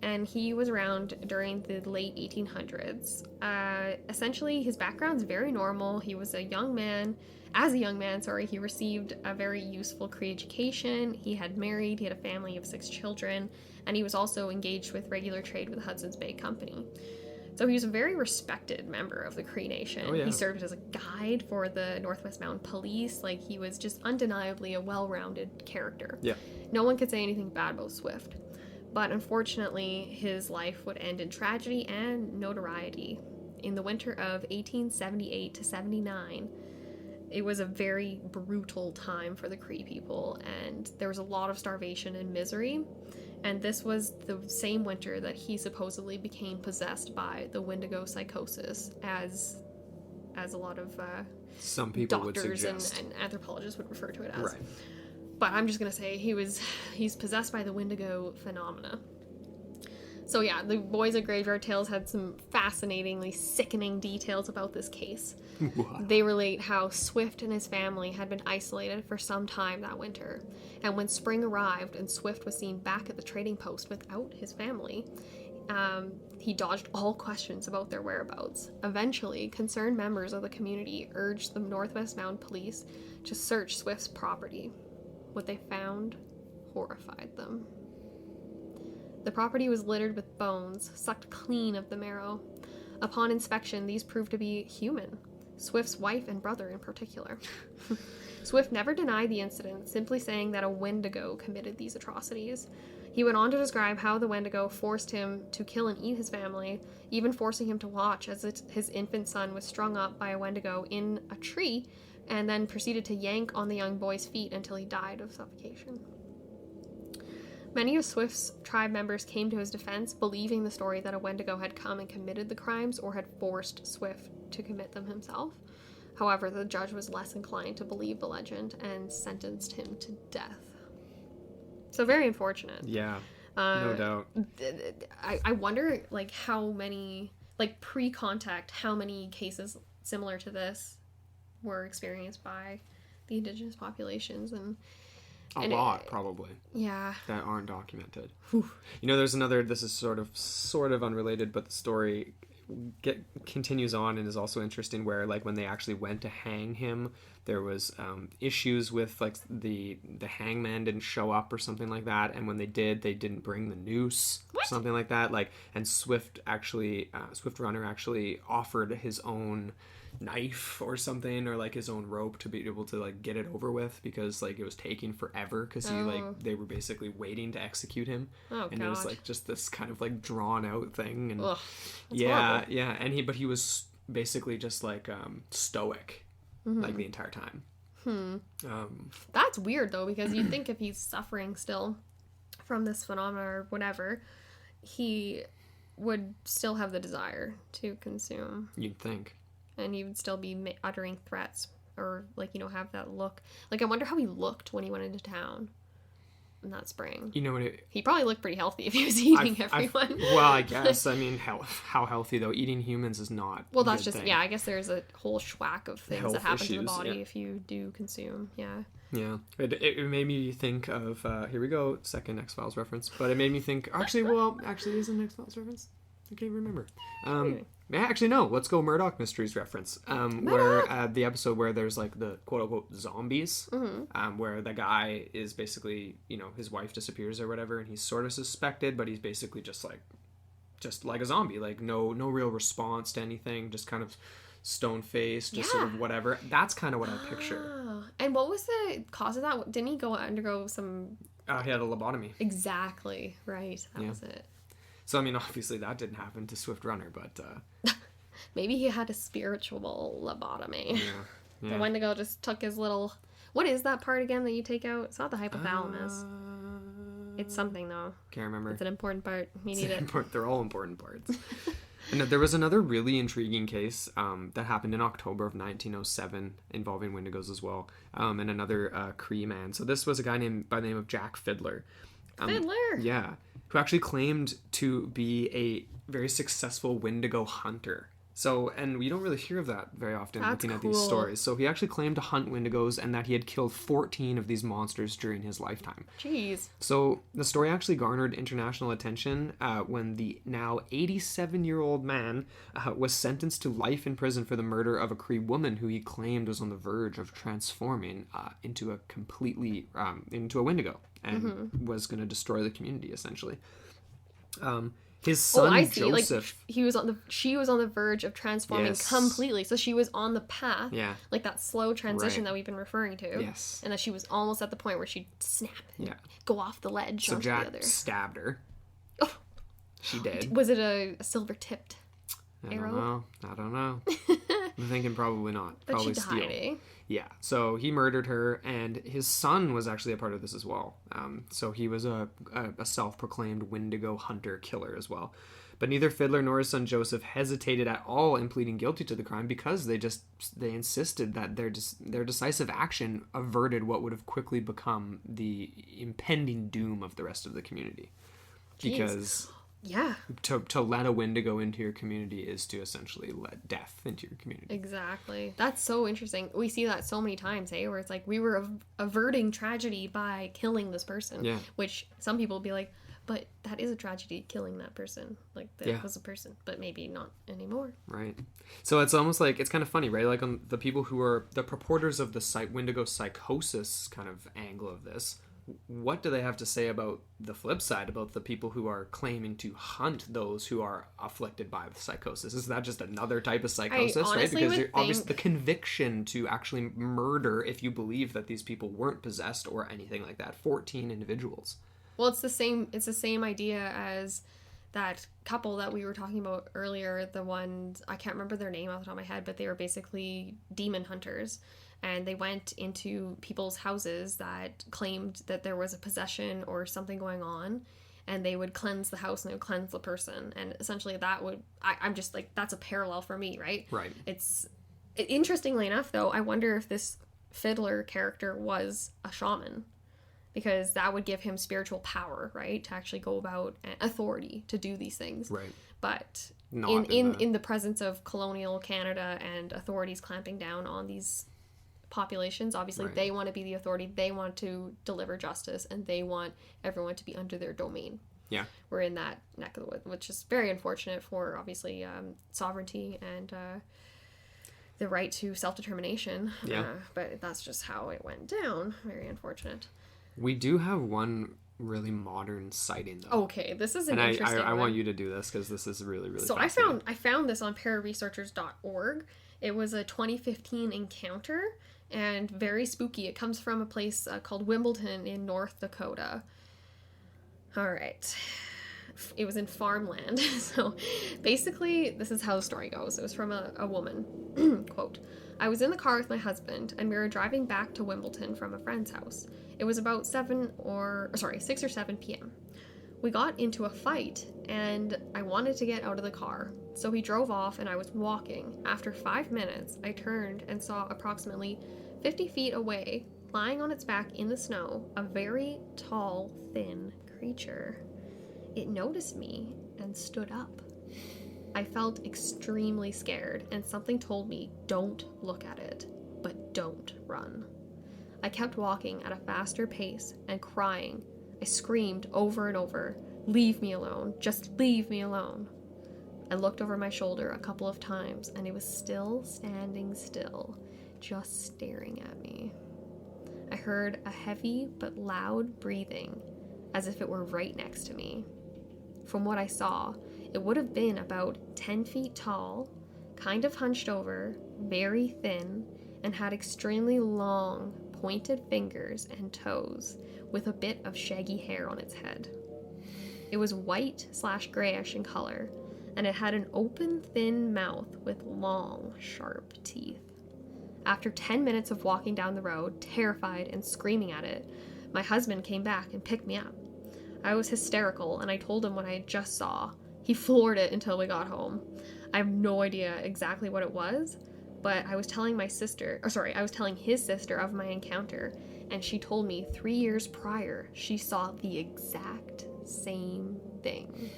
and he was around during the late 1800s. Essentially, his background's very normal. He was a young man. As a young man, he received a very useful Cree education. He had married. He had a family of 6 children, and he was also engaged with regular trade with the Hudson's Bay Company. So he was a very respected member of the Cree Nation. Oh, yeah. He served as a guide for the Northwest Mounted Police. Like, he was just undeniably a well-rounded character. Yeah. No one could say anything bad about Swift. But unfortunately, his life would end in tragedy and notoriety. In the winter of 1878 to 79, it was a very brutal time for the Cree people, and there was a lot of starvation and misery. And this was the same winter that he supposedly became possessed by the Wendigo psychosis, as a lot of some people doctors and anthropologists would refer to it as. Right. But I'm just going to say he's possessed by the Wendigo phenomena. So the boys at Graveyard Tales had some fascinatingly sickening details about this case. Wow. They relate how Swift and his family had been isolated for some time that winter. And when spring arrived and Swift was seen back at the trading post without his family, he dodged all questions about their whereabouts. Eventually, concerned members of the community urged the Northwest Mounted Police to search Swift's property. What they found horrified them. The property was littered with bones, sucked clean of the marrow. Upon inspection, these proved to be human, Swift's wife and brother in particular. Swift never denied the incident, simply saying that a Wendigo committed these atrocities. He went on to describe how the Wendigo forced him to kill and eat his family, even forcing him to watch as his infant son was strung up by a Wendigo in a tree, and then proceeded to yank on the young boy's feet until he died of suffocation. Many of Swift's tribe members came to his defense, believing the story that a Wendigo had come and committed the crimes or had forced Swift to commit them himself. However, the judge was less inclined to believe the legend and sentenced him to death. So very unfortunate. Yeah, no doubt. I wonder, like, how many, like, pre-contact, how many cases similar to this were experienced by the indigenous populations, and a lot, probably. Yeah. That aren't documented. Whew. You know, there's another, this is sort of unrelated, but the story continues on and is also interesting, where, like, when they actually went to hang him, there was issues with, like, the hangman didn't show up or something like that, and when they did, they didn't bring the noose or something like that, like, and Swift Runner actually offered his own knife or something, or like his own rope, to be able to, like, get it over with, because, like, it was taking forever, because they were basically waiting to execute him. And it was, like, just this kind of, like, drawn out thing, and horrible. And he was basically just, like, stoic, like, the entire time. That's weird, though, because you'd think if he's suffering still from this phenomena or whatever, he would still have the desire to consume. You'd think. And he would still be uttering threats, or, like, you know, have that look. Like, I wonder how he looked when he went into town in that spring. You know what? He probably looked pretty healthy if he was eating everyone. Well, I guess. I mean, how healthy, though? Eating humans is not. Well, that's just thing. Yeah. I guess there's a whole schwack of things Health that happen to the issues, body if you do consume. Yeah. Yeah, it made me think of here we go, second X-Files reference. But it made me think. Actually, is it an X-Files reference? I can't remember. Actually, no. Let's go Murdoch Mysteries reference. Where the episode where there's, like, the quote-unquote zombies, where the guy is basically, you know, his wife disappears or whatever, and he's sort of suspected, but he's basically just like a zombie, like no real response to anything, just kind of stone-faced, just sort of whatever. That's kind of what I picture. And what was the cause of that? Didn't he undergo some... he had a lobotomy. Exactly. Right. That was it. So, I mean, obviously that didn't happen to Swift Runner, but... Maybe he had a spiritual lobotomy. Yeah. The Wendigo just took his little... What is that part again that you take out? It's not the hypothalamus. It's something, though. Can't remember. It's an important part. You need it. They're all important parts. And there was another really intriguing case that happened in October of 1907 involving Wendigos as well, and another Cree man. So this was a guy by the name of Jack Fiddler. Fiddler? Yeah. Who actually claimed to be a very successful Wendigo hunter. So, and we don't really hear of that very often looking at these stories. So he actually claimed to hunt Wendigos and that he had killed 14 of these monsters during his lifetime. Jeez. So the story actually garnered international attention when the now 87-year-old man was sentenced to life in prison for the murder of a Cree woman who he claimed was on the verge of transforming into a Wendigo and was going to destroy the community, essentially. His son Joseph. Like, she was on the verge of transforming completely. So she was on the path. Yeah. Like that slow transition that we've been referring to. Yes. And that she was almost at the point where she'd snap and go off the ledge onto Jack the other. Stabbed her. Oh. She did. Was it a silver-tipped arrow? I don't know. I'm thinking probably not. But probably she died, steel. eh? Yeah, so he murdered her, and his son was actually a part of this as well. So he was a self-proclaimed Wendigo hunter-killer as well. But neither Fiddler nor his son Joseph hesitated at all in pleading guilty to the crime because they insisted that their decisive action averted what would have quickly become the impending doom of the rest of the community. Jeez. Because... Yeah. To let a Wendigo into your community is to essentially let death into your community. Exactly. That's so interesting. We see that so many times, where it's like we were averting tragedy by killing this person. Yeah. Which some people will be like, but that is a tragedy, killing that person. Like, that was a person, but maybe not anymore. Right. So it's almost like, it's kind of funny, right? Like, on the people who are the purporters of the Wendigo psychosis kind of angle of this, what do they have to say about the flip side, about the people who are claiming to hunt those who are afflicted by the psychosis? Is that just another type of psychosis, right? Because obviously the conviction to actually murder, if you believe that these people weren't possessed or anything like that, 14 individuals. Well, it's the same idea as that couple that we were talking about earlier, the ones, I can't remember their name off the top of my head, but they were basically demon hunters. and they went into people's houses that claimed that there was a possession or something going on, and they would cleanse the house and they would cleanse the person. And essentially that would, I'm just like, that's a parallel for me, right? Right. It's, interestingly enough, though, I wonder if this fiddler character was a shaman, because that would give him spiritual power, right? To actually go about authority to do these things. Right. But Not in the presence of colonial Canada and authorities clamping down on these populations, obviously right. they want to be the authority, they want to deliver justice, and they want everyone to be under their domain. Yeah. We're in that neck of the woods, which is very unfortunate for, obviously, sovereignty and the right to self-determination. Yeah. But that's just how it went down. Very unfortunate. We do have one really modern sighting, though. Okay, this is an and interesting I one. want you to do this, because this is really, really So fascinating. I found this on pararesearchers.org. It was a 2015 encounter, and very spooky. It comes from a place called Wimbledon in North Dakota. All right. It was in farmland. So basically, this is how the story goes. It was from a woman. Quote, I was in the car with my husband, and we were driving back to Wimbledon from a friend's house. It was about 6 or 7 p.m. We got into a fight, and I wanted to get out of the car. So he drove off, and I was walking. After 5 minutes, I turned and saw approximately 50 feet away, lying on its back in the snow, a very tall, thin creature. It noticed me and stood up. I felt extremely scared, and something told me, don't look at it, but don't run. I kept walking at a faster pace and crying. I screamed over and over, leave me alone, just leave me alone. I looked over my shoulder a couple of times, and it was still standing still, just staring at me. I heard a heavy but loud breathing, as if it were right next to me. From what I saw, it would have been about 10 feet tall, kind of hunched over, very thin, and had extremely long, pointed fingers and toes, with a bit of shaggy hair on its head. It was white/grayish in color, and it had an open, thin mouth with long, sharp teeth. After 10 minutes of walking down the road, terrified and screaming at it, my husband came back and picked me up. I was hysterical, and I told him what I just saw. He floored it until we got home. I have no idea exactly what it was, but I was telling his sister of my encounter, and she told me 3 years prior she saw the exact same thing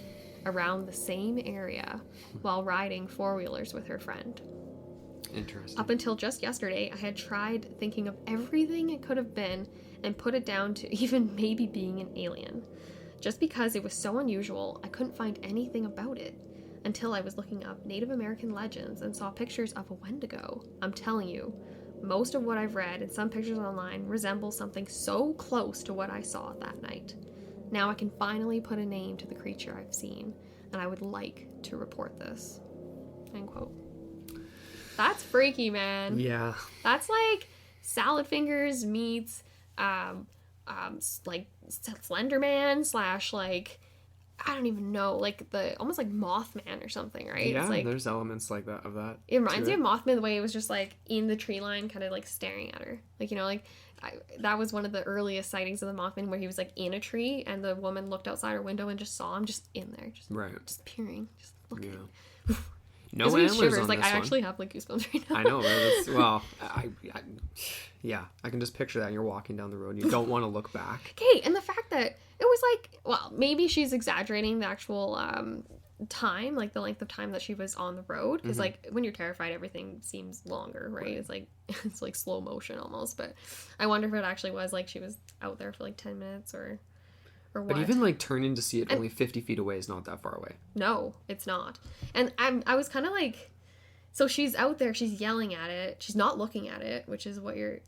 around the same area while riding four-wheelers with her friend. Interesting. Up until just yesterday, I had tried thinking of everything it could have been and put it down to even maybe being an alien. Just because it was so unusual, I couldn't find anything about it until I was looking up Native American legends and saw pictures of a Wendigo. I'm telling you, most of what I've read and some pictures online resemble something so close to what I saw that night. Now I can finally put a name to the creature I've seen, and I would like to report this. End quote. That's freaky, man. Yeah. That's like Salad Fingers meets like Slender Man / like I don't even know, like the almost like Mothman or something, right? Yeah, it's like, there's elements like that of that. It reminds me of Mothman the way it was just like in the tree line, kind of like staring at her, like, you know, like that was one of the earliest sightings of the Mothman, where he was like in a tree and the woman looked outside her window and just saw him just in there, just peering, just looking. Yeah. No antlers antlers on on like this I one. actually have like goosebumps right now. I know, right? I can just picture that. You're walking down the road and you don't want to look back. Okay, and the fact that it was like, well, maybe she's exaggerating the actual time, like the length of time that she was on the road, because like when you're terrified, everything seems longer, right? It's like slow motion almost. But I wonder if it actually was like she was out there for like 10 minutes or what. But even like turning to see it only 50 feet away is not that far away. No, it's not. And I was kind of like, so she's out there, she's yelling at it, she's not looking at it, which is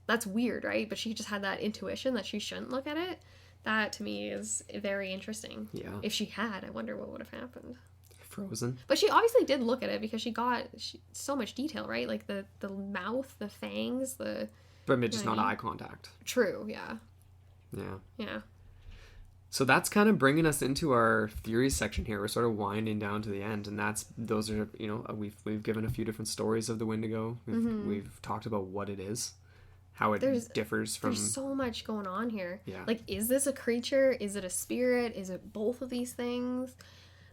that's weird, right? But she just had that intuition that she shouldn't look at it. That to me is very interesting. Yeah. If she had, I wonder what would have happened. Frozen. But she obviously did look at it because she got so much detail, right? Like the mouth, the fangs, But just not eye contact. True, yeah. Yeah. Yeah. So that's kind of bringing us into our theories section here. We're sort of winding down to the end, and those are, you know, we've given a few different stories of the Wendigo. We've talked about what it is. how it differs from... There's so much going on here. Yeah. Like, is this a creature? Is it a spirit? Is it both of these things?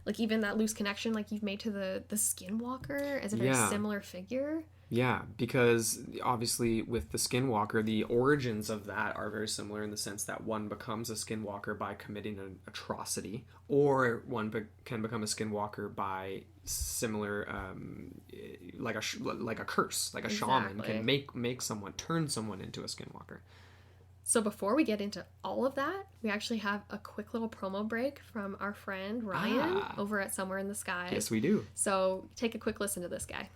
Like, even that loose connection, like, you've made to the skinwalker as a very similar figure. Yeah, because obviously with the skinwalker, the origins of that are very similar in the sense that one becomes a skinwalker by committing an atrocity, or one can become a skinwalker by similar, like a curse, like a shaman can make someone, turn someone into a skinwalker. So before we get into all of that, we actually have a quick little promo break from our friend Ryan over at Somewhere in the Sky. Yes, we do. So take a quick listen to this guy.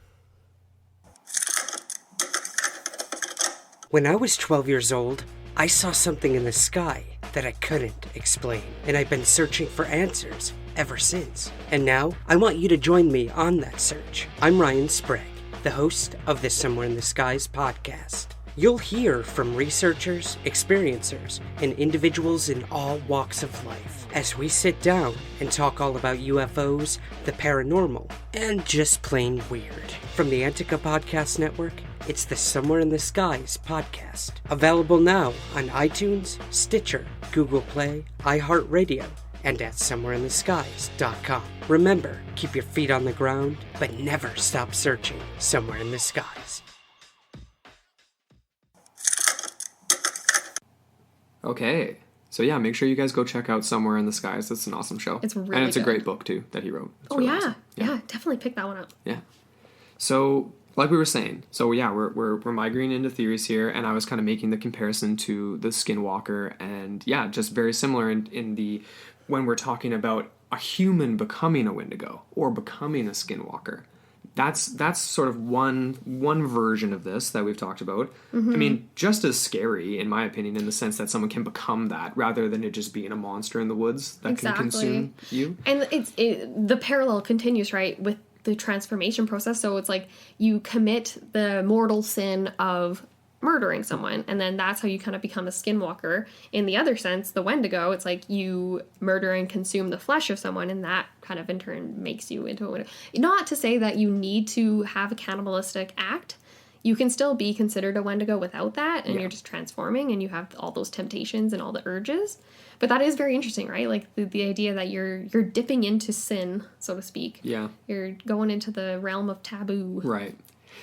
When I was 12 years old, I saw something in the sky that I couldn't explain, and I've been searching for answers ever since. And now, I want you to join me on that search. I'm Ryan Sprague, the host of the Somewhere in the Skies podcast. You'll hear from researchers, experiencers, and individuals in all walks of life as we sit down and talk all about UFOs, the paranormal, and just plain weird. From the Antica Podcast Network, it's the Somewhere in the Skies podcast. Available now on iTunes, Stitcher, Google Play, iHeartRadio, and at somewhereintheskies.com. Remember, keep your feet on the ground, but never stop searching somewhere in the skies. Okay. So yeah, make sure you guys go check out Somewhere in the Skies. It's an awesome show. It's really And it's good. a great book, too, that he wrote. It's Oh, really yeah. awesome. Yeah, definitely pick that one up. Yeah. So, like we were saying, so yeah, we're migrating into theories here, and I was kind of making the comparison to the Skinwalker, and yeah, just very similar in the, when we're talking about a human becoming a Wendigo, or becoming a Skinwalker. That's sort of one version of this that we've talked about. Mm-hmm. I mean, just as scary, in my opinion, in the sense that someone can become that rather than it just being a monster in the woods that can consume you. And the parallel continues, right, with the transformation process. So it's like you commit the mortal sin of murdering someone, and then that's how you kind of become a skinwalker. In the other sense, the Wendigo, it's like you murder and consume the flesh of someone, and that kind of in turn makes you into a Wendigo. Not to say that you need to have a cannibalistic act. You can still be considered a Wendigo without that, and you're just transforming, and you have all those temptations and all the urges. But that is very interesting, right? Like the idea that you're dipping into sin, so to speak. Yeah. You're going into the realm of taboo. Right.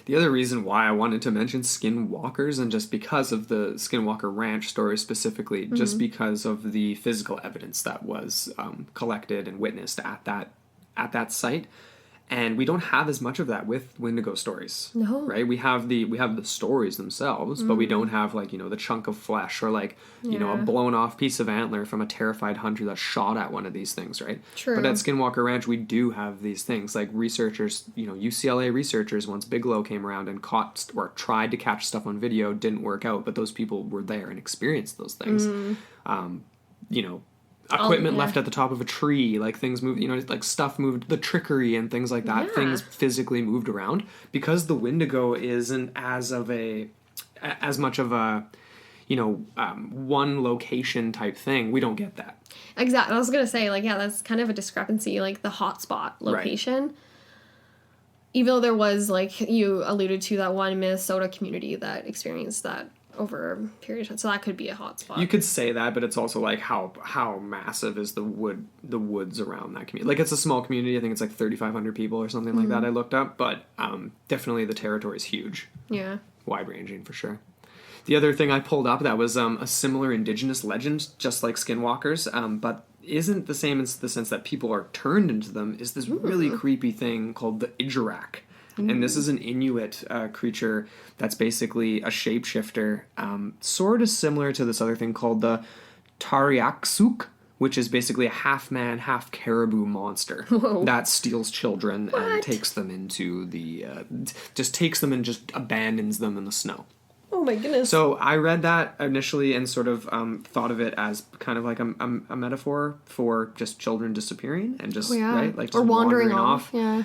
The other reason why I wanted to mention skinwalkers, and just because of the Skinwalker Ranch story specifically, just because of the physical evidence that was collected and witnessed at that site. And we don't have as much of that with Wendigo stories. No. Right? We have the stories themselves, but we don't have, like, the chunk of flesh, or like, a blown off piece of antler from a terrified hunter that shot at one of these things, right? True. But at Skinwalker Ranch, we do have these things. Like researchers, UCLA researchers, once Bigelow came around and caught or tried to catch stuff on video, didn't work out, but those people were there and experienced those things. Equipment left at the top of a tree, like things moved, like stuff moved, the trickery and things like that, things physically moved around. Because the Wendigo isn't as much of a, one location type thing, we don't get that. Exactly. I was going to say, that's kind of a discrepancy, like the hotspot location. Right. Even though there was, like you alluded to, that one Minnesota community that experienced that over a period of time, so that could be a hotspot. You could say that, but it's also like how massive is the woods around that community? Like, it's a small community. I think it's like 3,500 people or something like that. I looked up, but definitely the territory is huge. Yeah, wide ranging for sure. The other thing I pulled up that was a similar indigenous legend, just like skinwalkers, but isn't the same in the sense that people are turned into them, is this really creepy thing called the Ijurak. And this is an Inuit creature that's basically a shapeshifter, sort of similar to this other thing called the Tariaksuk, which is basically a half-man, half-caribou monster that steals children and takes them into the... just takes them and just abandons them in the snow. Oh my goodness. So I read that initially and sort of thought of it as kind of like a metaphor for just children disappearing and just, right? Like just or wandering off. Yeah.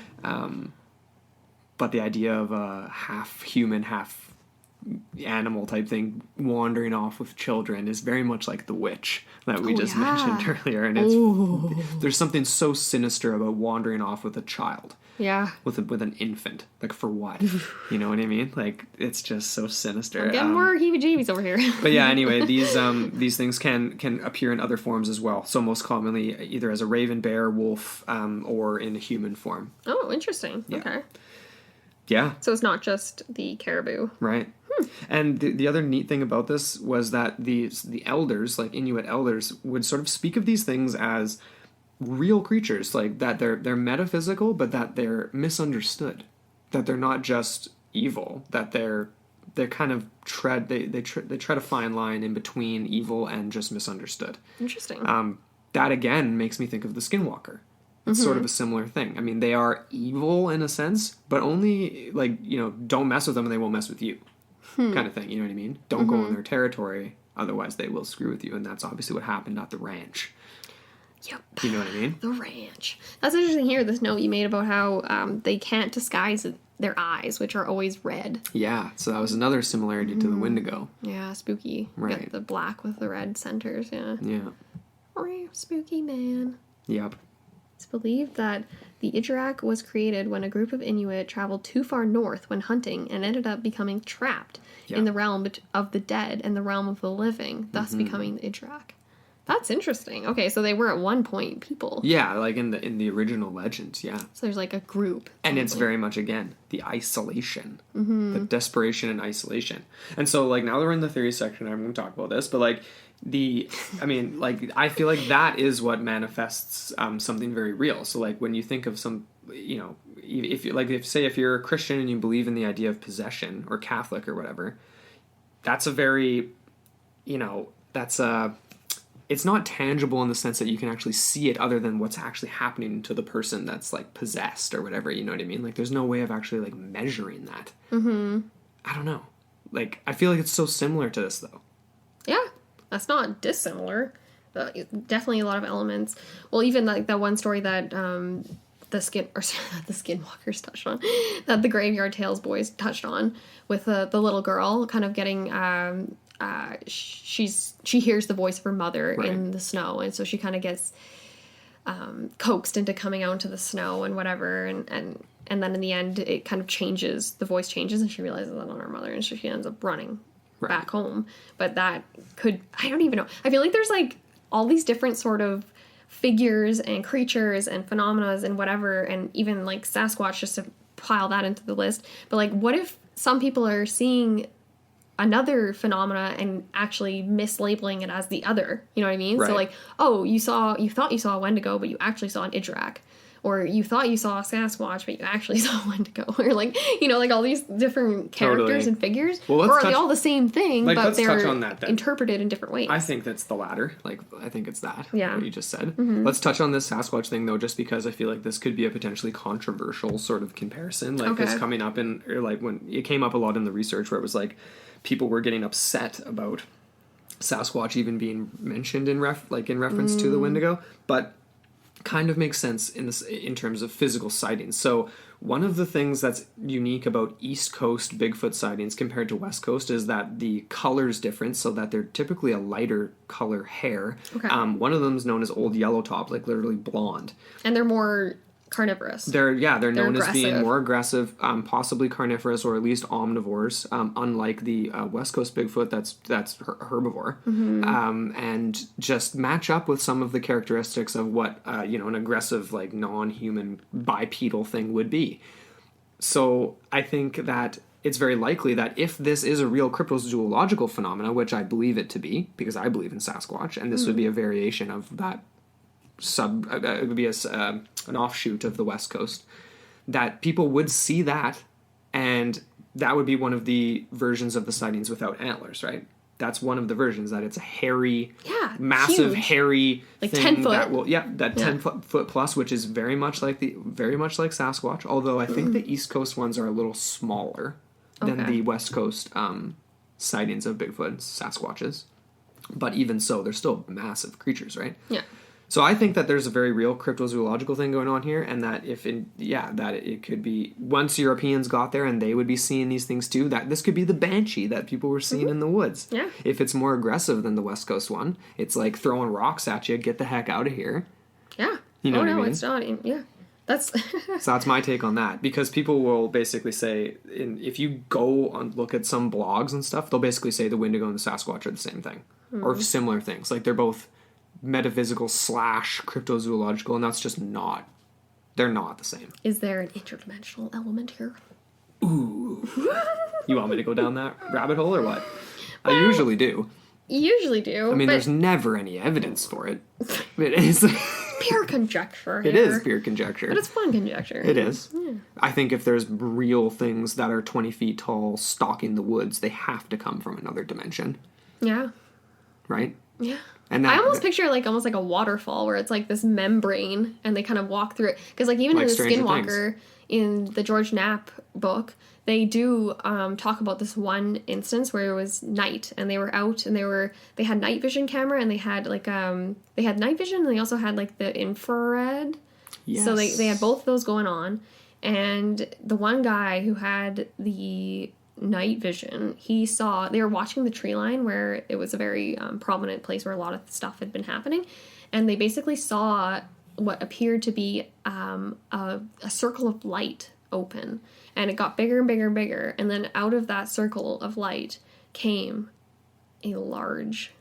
But the idea of a half human, half animal type thing wandering off with children is very much like the witch that we just mentioned earlier, and there's something so sinister about wandering off with a child. Yeah. With an infant. Like, for what? You know what I mean? Like, it's just so sinister. I'm getting more heebie-jeebies over here. But yeah, anyway, these things can appear in other forms as well. So most commonly either as a raven, bear, wolf, or in human form. Oh, interesting. Yeah. Okay. Yeah. So it's not just the caribou. Right. And the other neat thing about this was that the elders, like Inuit elders, would sort of speak of these things as real creatures, like that they're metaphysical, but that they're misunderstood, that they're not just evil, that they're kind of they tread a fine line in between evil and just misunderstood. Interesting. That again makes me think of the Skinwalker. It's sort of a similar thing. I mean, they are evil in a sense, but only, like, you know, don't mess with them and they won't mess with you, kind of thing. You know what I mean? Don't go on their territory, otherwise they will screw with you, and that's obviously what happened at the ranch. Yep. You know what I mean? The ranch. That's interesting here, this note you made about how they can't disguise their eyes, which are always red. Yeah, so that was another similarity to the Wendigo. Yeah, spooky. Right. Got the black with the red centers, yeah. Yeah. Spooky man. Yep. It's believed that the Ijurak was created when a group of Inuit traveled too far north when hunting and ended up becoming trapped in the realm of the dead and the realm of the living, thus becoming the Ijurak. That's interesting. Okay, so they were at one point people. Yeah, like in the original legends, yeah. So there's like a group. And it's very much, again, the isolation. The desperation and isolation. And so, like, now that we're in the theory section, I'm going to talk about this, but, like, I feel like that is what manifests something very real. So, like, when you think of some, you know, if you're a Christian and you believe in the idea of possession, or Catholic or whatever, that's a very, you know, it's not tangible in the sense that you can actually see it other than what's actually happening to the person that's, like, possessed or whatever, you know what I mean? Like, there's no way of actually, like, measuring that. I don't know. Like, I feel like it's so similar to this, though. Yeah, that's not dissimilar. Definitely a lot of elements. Well, even, like, that one story that the Skinwalkers touched on, that the Graveyard Tales boys touched on, with the little girl kind of getting... she hears the voice of her mother in the snow, and so she kind of gets coaxed into coming out into the snow and whatever, and then in the end it kind of changes, the voice changes, and she realizes that's not her mother, and so she ends up running back home. But that could, I don't even know, I feel like there's like all these different sort of figures and creatures and phenomena and whatever, and even like Sasquatch, just to pile that into the list. But like, what if some people are seeing another phenomena and actually mislabeling it as the other, you know what I mean? Right. So like, oh, you thought you saw a Wendigo, but you actually saw an Ijurak. Or you thought you saw a Sasquatch, but you actually saw a Wendigo. Or like, you know, like all these different characters and figures. Well, or are they all the same thing, like, but they're interpreted in different ways? I think that's the latter. Like, I think it's that. Yeah. What you just said. Let's touch on this Sasquatch thing, though, just because I feel like this could be a potentially controversial sort of comparison. Like, this coming up in, or like when it came up a lot in the research where it was like, people were getting upset about Sasquatch even being mentioned in reference to the Wendigo, but kind of makes sense in terms of physical sightings. So one of the things that's unique about East Coast Bigfoot sightings compared to West Coast is that the color's different, so that they're typically a lighter color hair. Okay. One of them is known as Old Yellowtop, like literally blonde. And they're more carnivorous. They're known as being more aggressive, possibly carnivorous, or at least omnivores, unlike the West Coast Bigfoot that's herbivore, and just match up with some of the characteristics of what an aggressive, like, non-human bipedal thing would be. So I think that it's very likely that if this is a real cryptozoological phenomena, which I believe it to be, because I believe in Sasquatch, and this would be a variation of that it would be an offshoot of the West Coast, that people would see that, and that would be one of the versions of the sightings without antlers, right? That's one of the versions, that it's a hairy, massive, huge, hairy, like thing 10 foot. 10 foot plus, which is very much like Sasquatch. Although I think the East Coast ones are a little smaller than the West Coast sightings of Bigfoot and Sasquatches. But even so, they're still massive creatures, right? Yeah. So I think that there's a very real cryptozoological thing going on here, and that that it could be once Europeans got there and they would be seeing these things too. That this could be the banshee that people were seeing in the woods. Yeah. If it's more aggressive than the West Coast one, it's like throwing rocks at you. Get the heck out of here. Yeah. You know what I mean? It's not. Yeah. That's. So that's my take on that, because people will basically say, if you go and look at some blogs and stuff, they'll basically say the Wendigo and the Sasquatch are the same thing or similar things. Like they're both metaphysical / cryptozoological, and that's just not. They're not the same. Is there an interdimensional element here? Ooh. You want me to go down that rabbit hole or what? Well, I usually do. You usually do. I mean, there's never any evidence for it. It is pure conjecture here. It is pure conjecture. But it's fun conjecture. It is. Yeah. I think if there's real things that are 20 feet tall stalking the woods, they have to come from another dimension. Yeah. Right? Yeah. And I almost picture almost like a waterfall where it's like this membrane and they kind of walk through it. Because like even in the Skinwalker, in the George Knapp book, they do talk about this one instance where it was night and they were out and they had night vision camera and they had like they had night vision and they also had like the infrared. Yes. So they had both of those going on, and the one guy who had the night vision, they were watching the tree line where it was a very prominent place where a lot of stuff had been happening, and they basically saw what appeared to be a circle of light open, and it got bigger and bigger and bigger, and then out of that circle of light came a large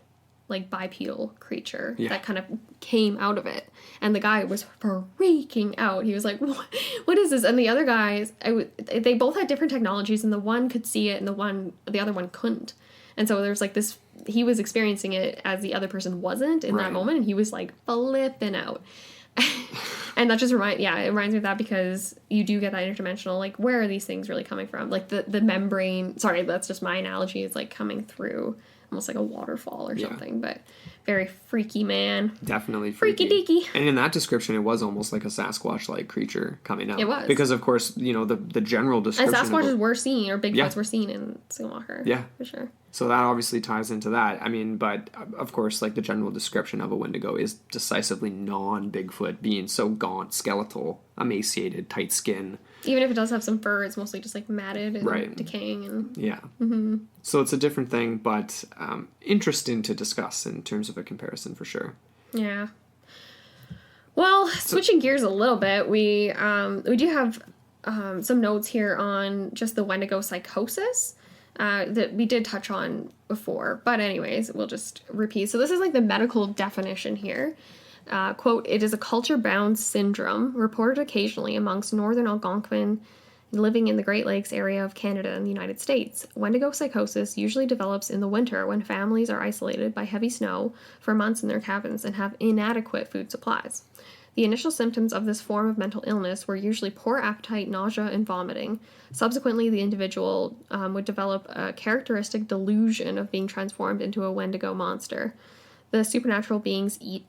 like bipedal creature that kind of came out of it, and the guy was freaking out. He was like, what is this? And the other guys, they both had different technologies, and the one could see it and the other one couldn't, and so there's like this, he was experiencing it as the other person wasn't in that moment, and he was like flipping out. And that just reminds me of that, because you do get that interdimensional, like, where are these things really coming from? Like the membrane, sorry, that's just my analogy, is like coming through almost like a waterfall or something, but very freaky, man. Definitely freaky deaky. And in that description, it was almost like a Sasquatch-like creature coming out. It was. Because, of course, the general description... And Sasquatches were seen, or Bigfoots were seen in Skinwalker. Yeah. For sure. So that obviously ties into that. I mean, but, of course, like, the general description of a Wendigo is decisively non-Bigfoot, being so gaunt, skeletal, emaciated, tight skin. Even if it does have some fur, it's mostly just like matted and decaying. And So it's a different thing, but interesting to discuss in terms of a comparison for sure. Yeah. Well, switching gears a little bit, we do have some notes here on just the Wendigo psychosis that we did touch on before. But anyways, we'll just repeat. So this is like the medical definition here. Quote, it is a culture-bound syndrome reported occasionally amongst northern Algonquin living in the Great Lakes area of Canada and the United States. Wendigo psychosis usually develops in the winter when families are isolated by heavy snow for months in their cabins and have inadequate food supplies. The initial symptoms of this form of mental illness were usually poor appetite, nausea, and vomiting. Subsequently, the individual would develop a characteristic delusion of being transformed into a Wendigo monster. These supernatural beings eat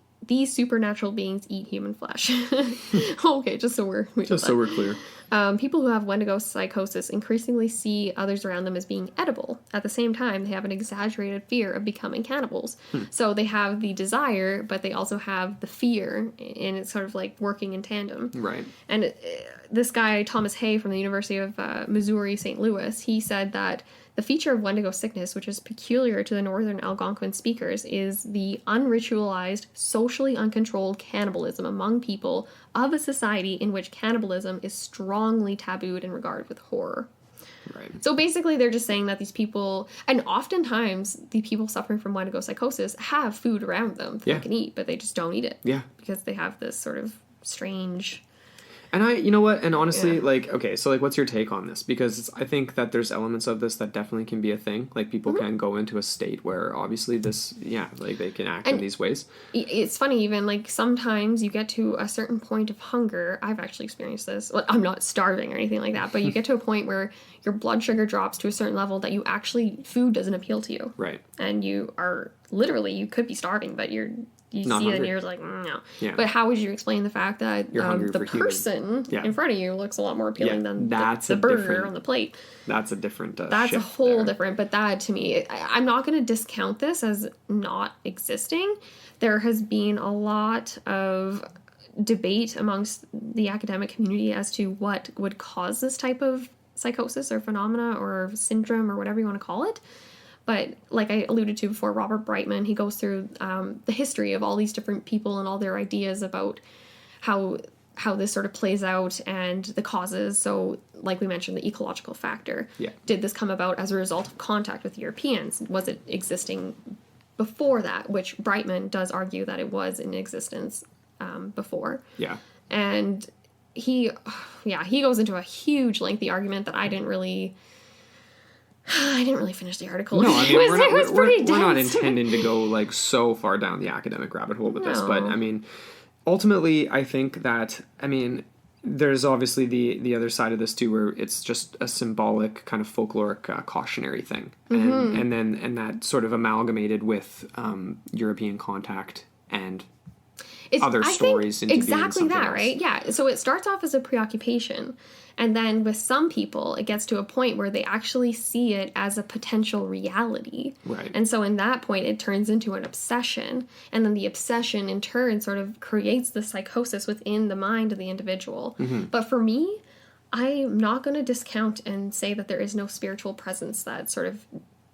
human flesh. Okay, just so we're clear. People who have Wendigo psychosis increasingly see others around them as being edible. At the same time, they have an exaggerated fear of becoming cannibals. So they have the desire, but they also have the fear, and it's sort of like working in tandem. Right. And this guy, Thomas Hay from the University of Missouri, St. Louis, he said that the feature of Wendigo sickness, which is peculiar to the northern Algonquin speakers, is the unritualized, socially uncontrolled cannibalism among people of a society in which cannibalism is strongly tabooed and regarded with horror. Right. So basically they're just saying that these people, and oftentimes the people suffering from Wendigo psychosis have food around them that they can eat, but they just don't eat it. Yeah. Because they have this sort of strange... And you know what? And honestly, what's your take on this? Because I think that there's elements of this that definitely can be a thing. Like, people can go into a state where obviously they can act in these ways. It's funny, even, like, sometimes you get to a certain point of hunger. I've actually experienced this. Well, I'm not starving or anything like that, but you get to a point where your blood sugar drops to a certain level that food doesn't appeal to you. Right. And you are, literally, you could be starving, but you're you Not see it hungry. and you're like, no. Yeah. But how would you explain the fact that You're hungry the for human. person Yeah. in front of you looks a lot more appealing than the a burger different- on the plate? That's a different That's shift a whole there. different, but that to me, I'm not going to discount this as not existing. There has been a lot of debate amongst the academic community as to what would cause this type of psychosis or phenomena or syndrome or whatever you want to call it. But like I alluded to before, Robert Brightman, he goes through the history of all these different people and all their ideas about how this sort of plays out and the causes. So like we mentioned, the ecological factor. Yeah. Did this come about as a result of contact with Europeans? Was it existing before that? Which Brightman does argue that it was in existence before. Yeah. And he goes into a huge lengthy argument that I didn't really finish the article. No, I mean, we're not dense. intending to go like so far down the academic rabbit hole with this, No. but I mean, ultimately, I think that, I mean, there's obviously the other side of this too, where it's just a symbolic kind of folkloric cautionary thing, and that sort of amalgamated with European contact and other stories into exactly being that, else. right? Yeah. So it starts off as a preoccupation, and then with some people, it gets to a point where they actually see it as a potential reality. Right. And so in that point, it turns into an obsession, and then the obsession in turn sort of creates the psychosis within the mind of the individual. Mm-hmm. But for me, I'm not going to discount and say that there is no spiritual presence that's sort of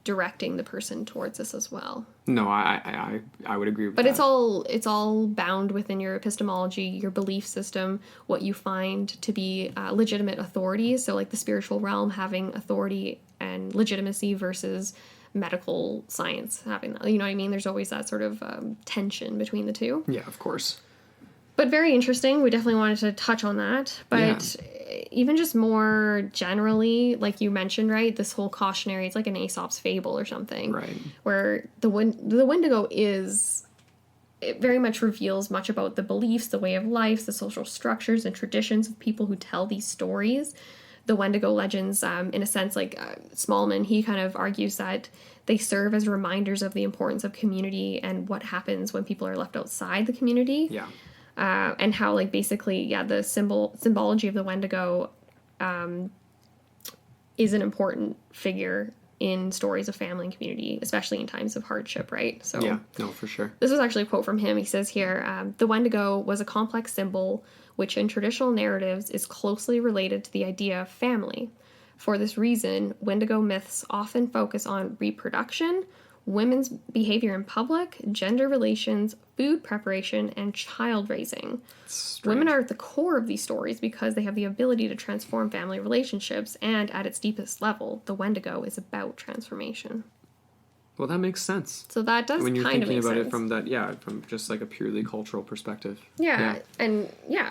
directing the person towards this as well. No, I would agree with But that. it's all bound within your epistemology, your belief system, what you find to be legitimate authorities. So like the spiritual realm having authority and legitimacy versus medical science having that. You know what I mean? There's always that sort of tension between the two. Yeah, of course. But very interesting. We definitely wanted to touch on that. But even just more generally, like you mentioned, right? This whole cautionary, it's like an Aesop's fable or something. Right. Where the Wendigo it very much reveals much about the beliefs, the way of life, the social structures and traditions of people who tell these stories. The Wendigo legends, in a sense, like Smallman, he kind of argues that they serve as reminders of the importance of community and what happens when people are left outside the community. Yeah. And how, like, basically, the symbology of the Wendigo is an important figure in stories of family and community, especially in times of hardship, right? So Yeah, no, for sure. this was actually a quote from him. He says here, the Wendigo was a complex symbol which in traditional narratives is closely related to the idea of family. For this reason, Wendigo myths often focus on reproduction, women's behavior in public, gender relations, food preparation, and child raising. Women are at the core of these stories because they have the ability to transform family relationships, and at its deepest level, the Wendigo is about transformation. Well, that makes sense. So that does When you're kind of thinking make about sense. it from that, from just like a purely cultural perspective. Yeah, and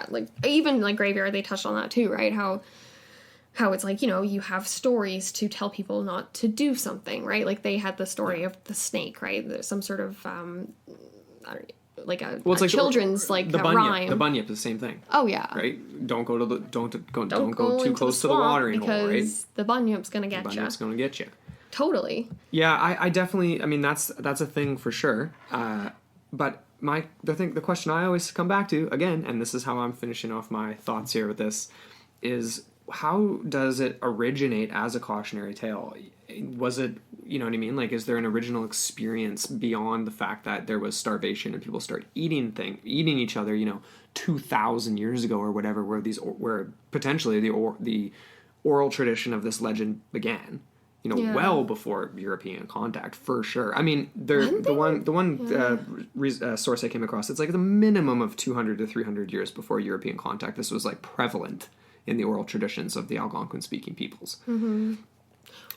like even like Graveyard, they touched on that too, right? How it's like, you have stories to tell people not to do something, right? Like they had the story of the snake, right? There's some sort of like a children's like the a bunyip. rhyme. The bunyip is the same thing. Oh yeah, Right? Don't go Don't go too into close to the the swamp watering hole, right? because the bunyip's gonna The get you. bunyip's going to get you. Totally. Yeah, I definitely. I mean, that's a thing for sure. But the question I always come back to again, and this is how I'm finishing off my thoughts here with this, is how does it originate as a cautionary tale? Was it, you know what I mean? Like, is there an original experience beyond the fact that there was starvation and people start eating each other, 2,000 years ago or whatever, where potentially the oral tradition of this legend began? Well before European contact, for sure. I mean, the one source I came across, it's like the minimum of 200 to 300 years before European contact. This was like prevalent in the oral traditions of the Algonquin-speaking peoples. Mm-hmm.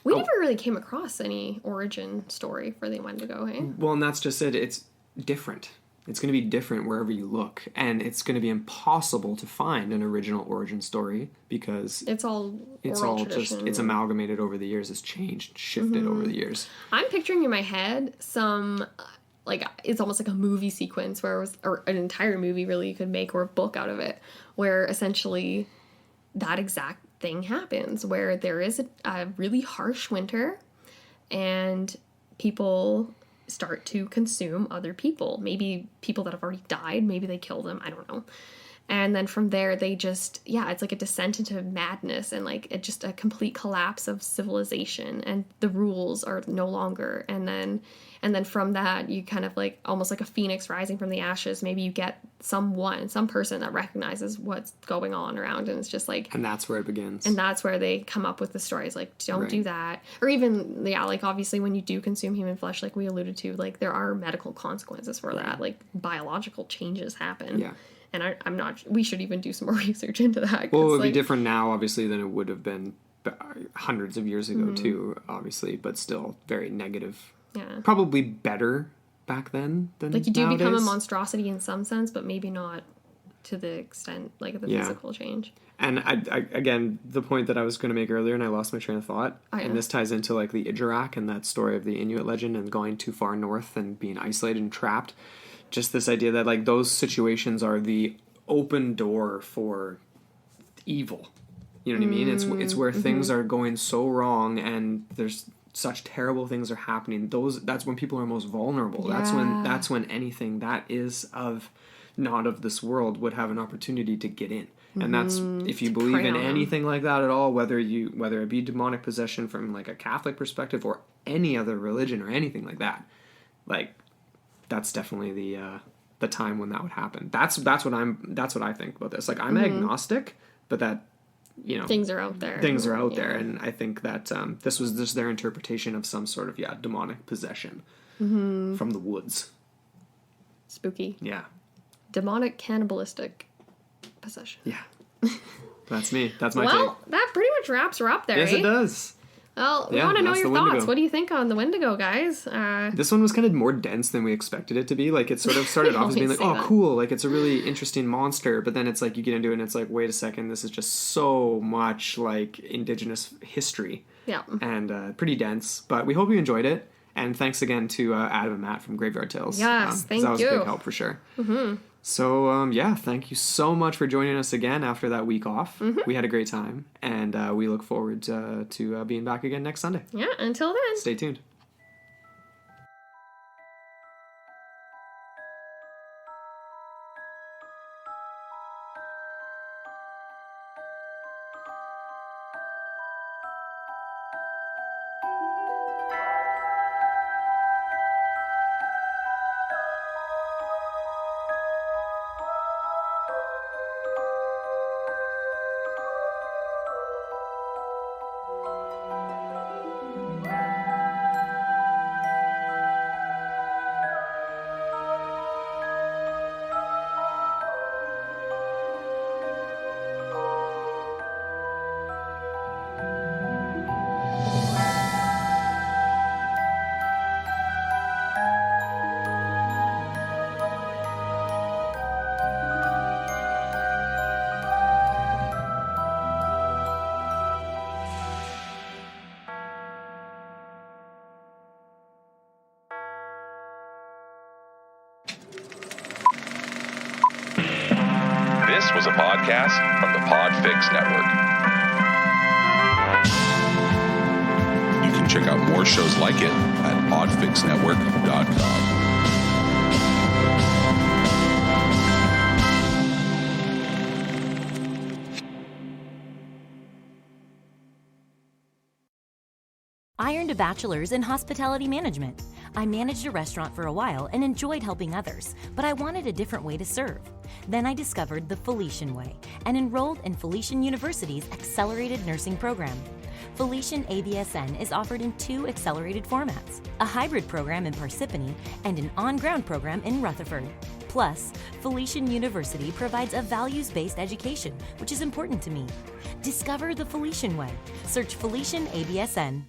We never really came across any origin story for the Wendigo, hey? Well, and that's just it. It's different. It's going to be different wherever you look, and it's going to be impossible to find an original origin story because it's all just it's amalgamated over the years. It's changed, shifted over the years. I'm picturing in my head some like it's almost like a movie sequence where it was, or an entire movie really you could make, or a book out of it, where essentially that exact thing happens, where there is a really harsh winter and people start to consume other people. Maybe people that have already died, maybe they kill them, I don't know. And then from there, they just, it's like a descent into madness and like just a complete collapse of civilization, and the rules are no longer. And then from that, you kind of like almost like a phoenix rising from the ashes. Maybe you get some person that recognizes what's going on around, and it's just like, and that's where it begins. And that's where they come up with the stories like, don't do that. Or even, like obviously when you do consume human flesh, like we alluded to, like there are medical consequences for that. Like biological changes happen. Yeah. And I'm not, we should even do some more research into that. Well, it would be different now, obviously, than it would have been hundreds of years ago, too, obviously, but still very negative. Yeah. Probably better back then than like you do nowadays. Become a monstrosity in some sense, but maybe not to the extent, like the physical change. And I again, the point that I was going to make earlier, and I lost my train of thought, and this ties into like the Ijarak and that story of the Inuit legend and going too far north and being isolated and trapped. Just this idea that like those situations are the open door for evil. You know what I mean? It's where things are going so wrong and there's such terrible things are happening. That's when people are most vulnerable. Yeah. That's when anything that is not of this world would have an opportunity to get in. And that's, if you believe in anything like that at all, whether it be demonic possession from like a Catholic perspective or any other religion or anything like that, like that's definitely the time when that would happen. That's what I think about this. Like I'm agnostic, but that, things are out there. Things are out there, and I think that this was just their interpretation of some sort of demonic possession from the woods. Spooky. Yeah. Demonic cannibalistic possession. Yeah. That's me. That's my take. Well, that pretty much wraps her up there. Yes, it does. Well, we want to know your thoughts. Wendigo. What do you think on the Wendigo, guys? This one was kind of more dense than we expected it to be. Like, it sort of started off as being like, cool, like, it's a really interesting monster, but then it's like, you get into it and it's like, wait a second, this is just so much, like, indigenous history. Yeah. And pretty dense, but we hope you enjoyed it, and thanks again to Adam and Matt from Graveyard Tales. Yes, thank you. That was a big help for sure. Mm-hmm. So, thank you so much for joining us again after that week off. Mm-hmm. We had a great time, and we look forward to being back again next Sunday. Yeah, until then. Stay tuned. This was a podcast from the Podfix Network. You can check out more shows like it at podfixnetwork.com. I earned a bachelor's in hospitality management. I managed a restaurant for a while and enjoyed helping others, but I wanted a different way to serve. Then I discovered the Felician Way and enrolled in Felician University's Accelerated Nursing Program. Felician ABSN is offered in 2 accelerated formats, a hybrid program in Parsippany and an on-ground program in Rutherford. Plus, Felician University provides a values-based education, which is important to me. Discover the Felician Way. Search Felician ABSN.